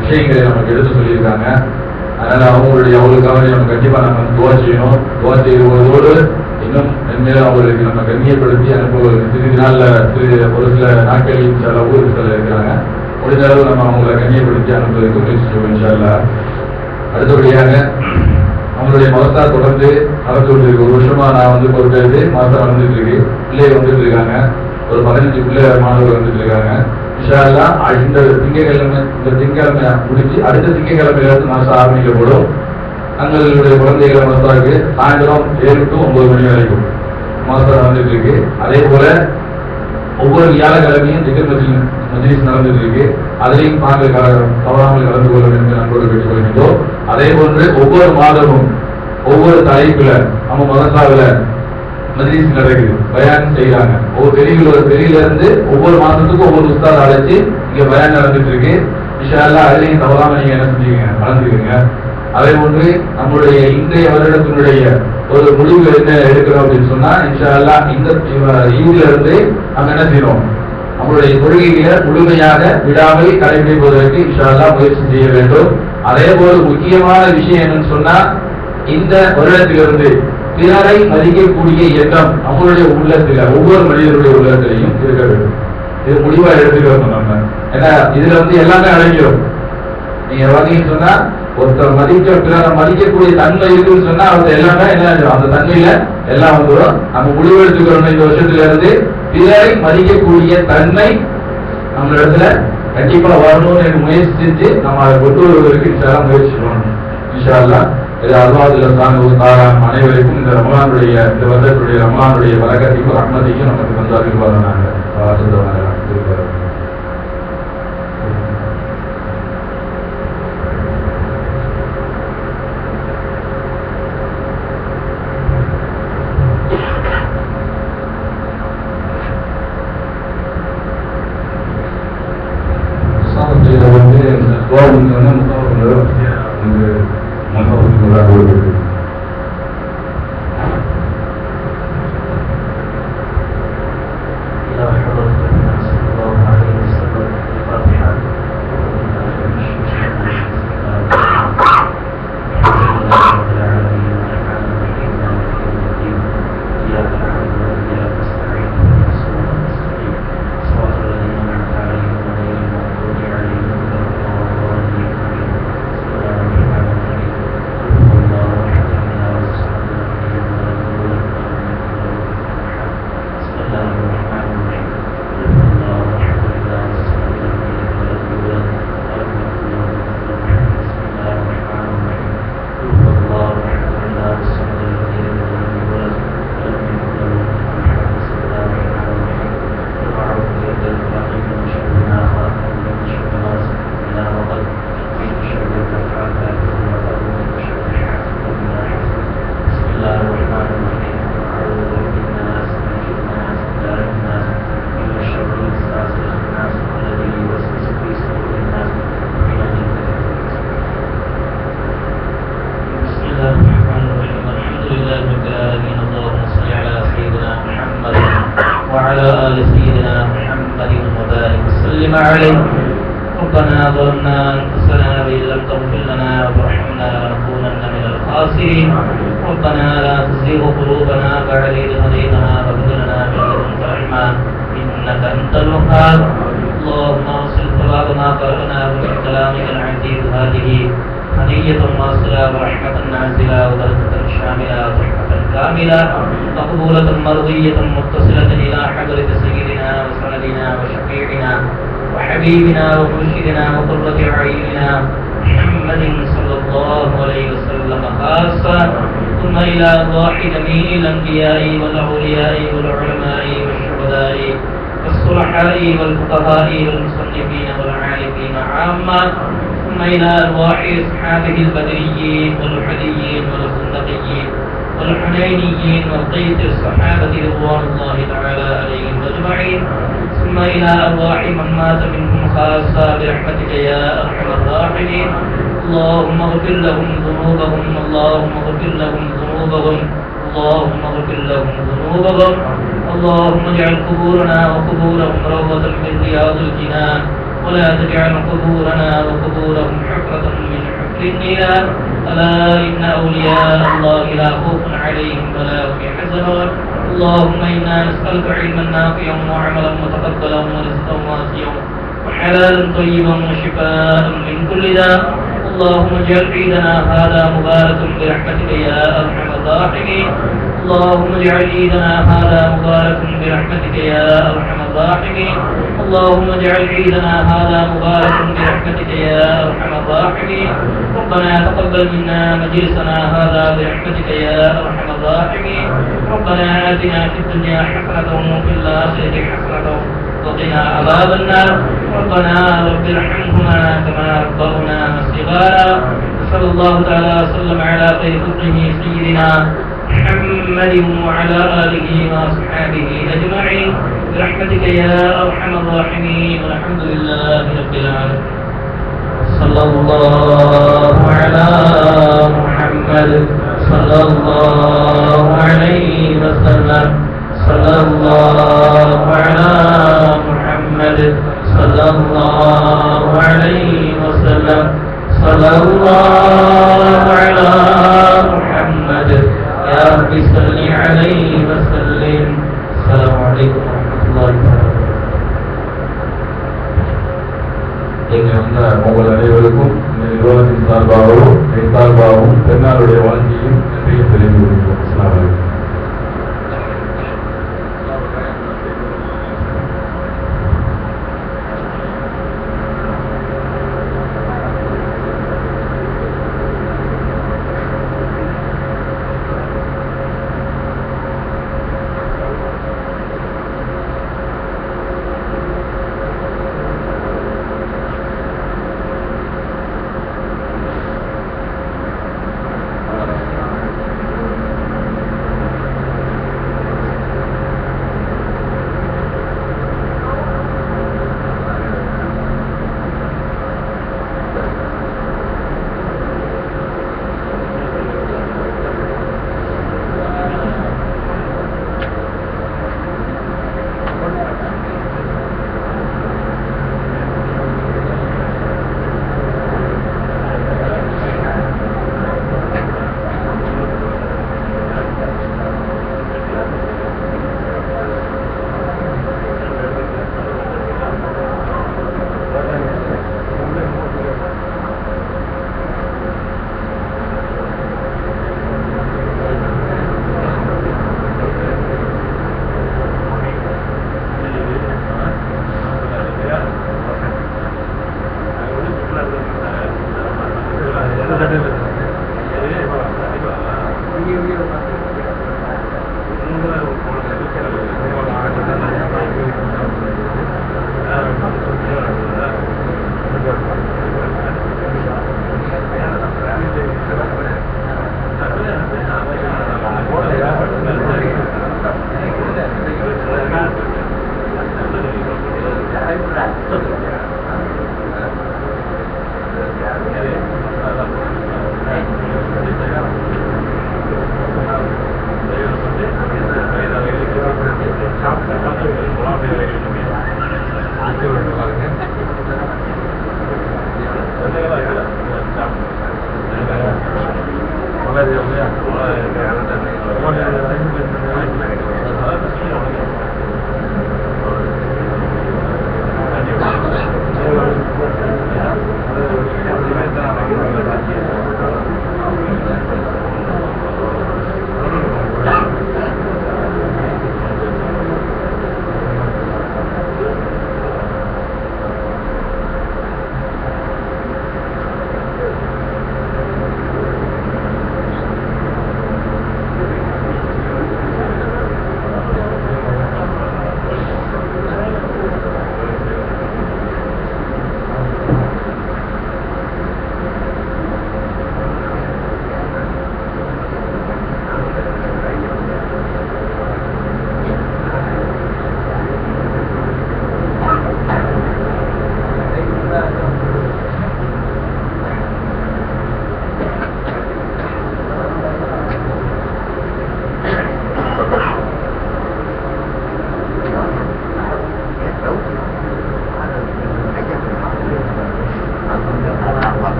விஷயங்களை நமக்கு எடுத்து சொல்லியிருக்காங்க. அதனால அவங்களுக்காக நம்ம கண்டிப்பா நம்ம துவா செய்யணும். துவா செய்வதோடு இன்னும் மென்மேலும் அவர்களுக்கு நம்ம கண்ணியப்படுத்தி அனுப்புவது சிறிது நாள்ல ஒரு சில நாட்களில் சில ஊருக்கு செல்ல இருக்கிறாங்க. முடிந்த அளவு நம்ம அவங்களை கண்ணியப்படுத்தி அனுப்புவதற்கு முயற்சி செய்வோம் இன்ஷா அல்லாஹ். அடுத்தபடியாக அவங்களுடைய மதரசா தொடர்ந்து நடந்து கொண்டிருக்கு. 1 வருஷமா நான் வந்து பொறுப்பேற்று மதரசா நடந்துட்டு இருக்கு. பிள்ளைகள் வந்துட்டு இருக்காங்க. ஒரு 15 பிள்ளை மாணவர்கள் வந்துட்டு இருக்காங்க. இன்ஷா அல்லாஹ் இந்த திங்கக்கிழமை முடிஞ்சு அடுத்த திங்கக்கிழமையில இருந்து மதரசா ஆரம்பிக்கப்படும். தங்களுடைய குழந்தைகளை மதரசாவுக்கு சாயந்தரம் 7 to 9 மணி வரைக்கும் மதரசா நடந்துட்டு இருக்கு. அதே போல ஒவ்வொரு வியாழக்கிழமையும் திக்கர் மஜ்லிஸ் நடந்துட்டு இருக்கு. அதிலையும் தாங்கள் தவறாமல் கலந்து கொள்ள வேண்டும் என்று நண்பர்கள் கேட்டுக் கொள்கின்றோம். அதே போன்று ஒவ்வொரு மாதமும் ஒவ்வொரு தலைப்புல நம்ம மதரசாவில் மஜ்லிஸ் நடக்குது, பயான் செய்யறாங்க. வெளியில இருந்து ஒவ்வொரு மாதத்துக்கும் ஒவ்வொரு உஸ்தாத் அழைச்சி இங்க பயான் நடந்துட்டு இருக்கு. இன்ஷா அல்லாஹ் அதிலையும் தவறாம நீங்க என்ன செஞ்சீங்க, கலந்துக்குங்க. அதே போன்று நம்முடைய இன்றைய வருடத்தினுடைய ஒரு முடிவு என்ன எடுக்கிறோம் அப்படின்னு சொன்னா, இன்ஷா அல்லாஹ் இந்த ஈதுல இருந்து நம்ம என்ன செய்யணும், நம்மளுடைய கொள்கைகளை முழுமையாக விடாமல் கடைபிடிப்பதற்கு இன்ஷா அல்லாஹ் முயற்சி செய்ய வேண்டும். அதே போல முக்கியமான விஷயம் என்னன்னு சொன்னா, இந்த வருடத்திலிருந்து பிறரை மதிக்கக்கூடிய எண்ணம் நம்மளுடைய உள்ளத்துல ஒவ்வொரு மனிதனுடைய உள்ளத்திலையும் இருக்க வேண்டும். இது முடிவா எடுத்துக்கிறோம் நம்ம. ஏன்னா இதுல வந்து எல்லாமே அடங்கிடும். நீங்க பாத்தீங்கன்னு சொன்னா ஒருத்தர் மதிக்கக்கூடிய தன்மை இருக்குன்னு சொன்னா அவங்க எல்லாமே என்ன, அந்த தன்மையில எல்லாம் வந்துடும். நம்ம முடிவு எடுத்துக்கிறோம் இந்த வருஷத்துல இருந்து பிறரை மதிக்கக்கூடிய தன்மை நம்ம இடத்துல கண்டிப்பா வரணும்னு முயற்சி செஞ்சு நம்ம அதை கொண்டு வருவதற்கு இன்ஷா முயற்சி பண்ணணும். இன்ஷா அல்லாஹ் இது அல்லாஹ் அனைவருக்கும் இந்த ரமலானுடைய இந்த வருடத்துடைய ரமலானுடைய வரக்கத்தையும் ரஹ்மத்தையும் நமக்கு தந்தார்கள் வரனாங்க. وعلى آل سيدنا محمد وبارك وسلم عليه. ربنا ظلمنا أنفسنا وإن لم تغفر لنا وترحمنا لنكونن من الخاسرين. ربنا لا تزغ قلوبنا بعد إذ هديتنا وهب لنا من لدنك رحمة إنك أنت الوهاب. اللهم اغفر ثواب ما قرأناه من كلامك العزيز هذه هدية واصلة ورحمة نازلة وبركة شاملة ورحمة كاملة مقبولة مرضية متصلة إلى حضرة سيدنا وسندنا وشفيعنا وحبيبنا ومرشدنا وقرة أعيننا محمد صلى الله عليه وسلم خاصة، ثم إلى أرواح جميع الأنبياء والأولياء والعلماء والشهداء والصلحاء والفقهاء والمصنفين والعارفين عامة، ثم إلى أرواح أصحابه البدريين والأحديين والخندقيين والحنينيين وبقية الصحابة رضوان الله تعالى عليهم أجمعين، ثم إلى أرواح من مات منهم خاصة برحمتك يا أرحم الراحمين. اللهم اغفر لهم ذنوبهم، اللهم اغفر لهم ذنوبهم، اللهم اغفر لهم ذنوبهم. اللهم اجعل قبورنا وقبورهم روضة من رياض الجنان، ولا تجعل قبورنا وقبورهم حفرة من حفر النيران. ألا إن أولياء الله لا خوف عليهم ولا هم يحزنون. اللهم إنا نسألك علما نافعا وعملا متقبلا ورزقا واسعا وحلالا طيبا وشفاء من كل داء. اللهم اجعل عيدنا هذا مباركا برحمتك يا أرحم الراحمين. اللهم اجعل عيدنا هذا مباركا برحمتك يا أرحم الراحمين. اللهم اجعل عيدنا هذا مباركا برحمتك يا أرحم الراحمين. ربنا تقبل منا مجلسنا هذا برحمتك يا أرحم الراحمين. ربنا آتنا في الدنيا حسنة وفي الآخرة حسنة وقنا عذاب النار. ربنا رب ارحمهما كما ربونا صغارا. صلى الله تعالى وسلم على خير خلقه سيدنا محمد وعلى آله وأصحابه أجمعين برحمتك يا أرحم الراحمين، والحمد لله رب العالمين. صلى الله على محمد صلى الله عليه وسلم. صلى الله على محمد صلى الله عليه وسلم. صلى الله على محمد يا رب صل عليه وسلم. السلام عليكم ورحمة الله وبركاته. இங்கே வந்த உங்கள் அனைவருக்கும் இந்த நிறுவனத்தின் சார்பாகவும் என் சார்பாகவும் பெருநாளுடைய வாழ்க்கையும் நன்றியை தெரிவித்துக் கொள்கிறோம். அஸ்ஸலாமு அலைக்கும்.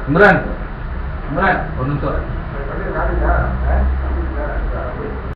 Imran, Imran, 1 நிமிஷம்.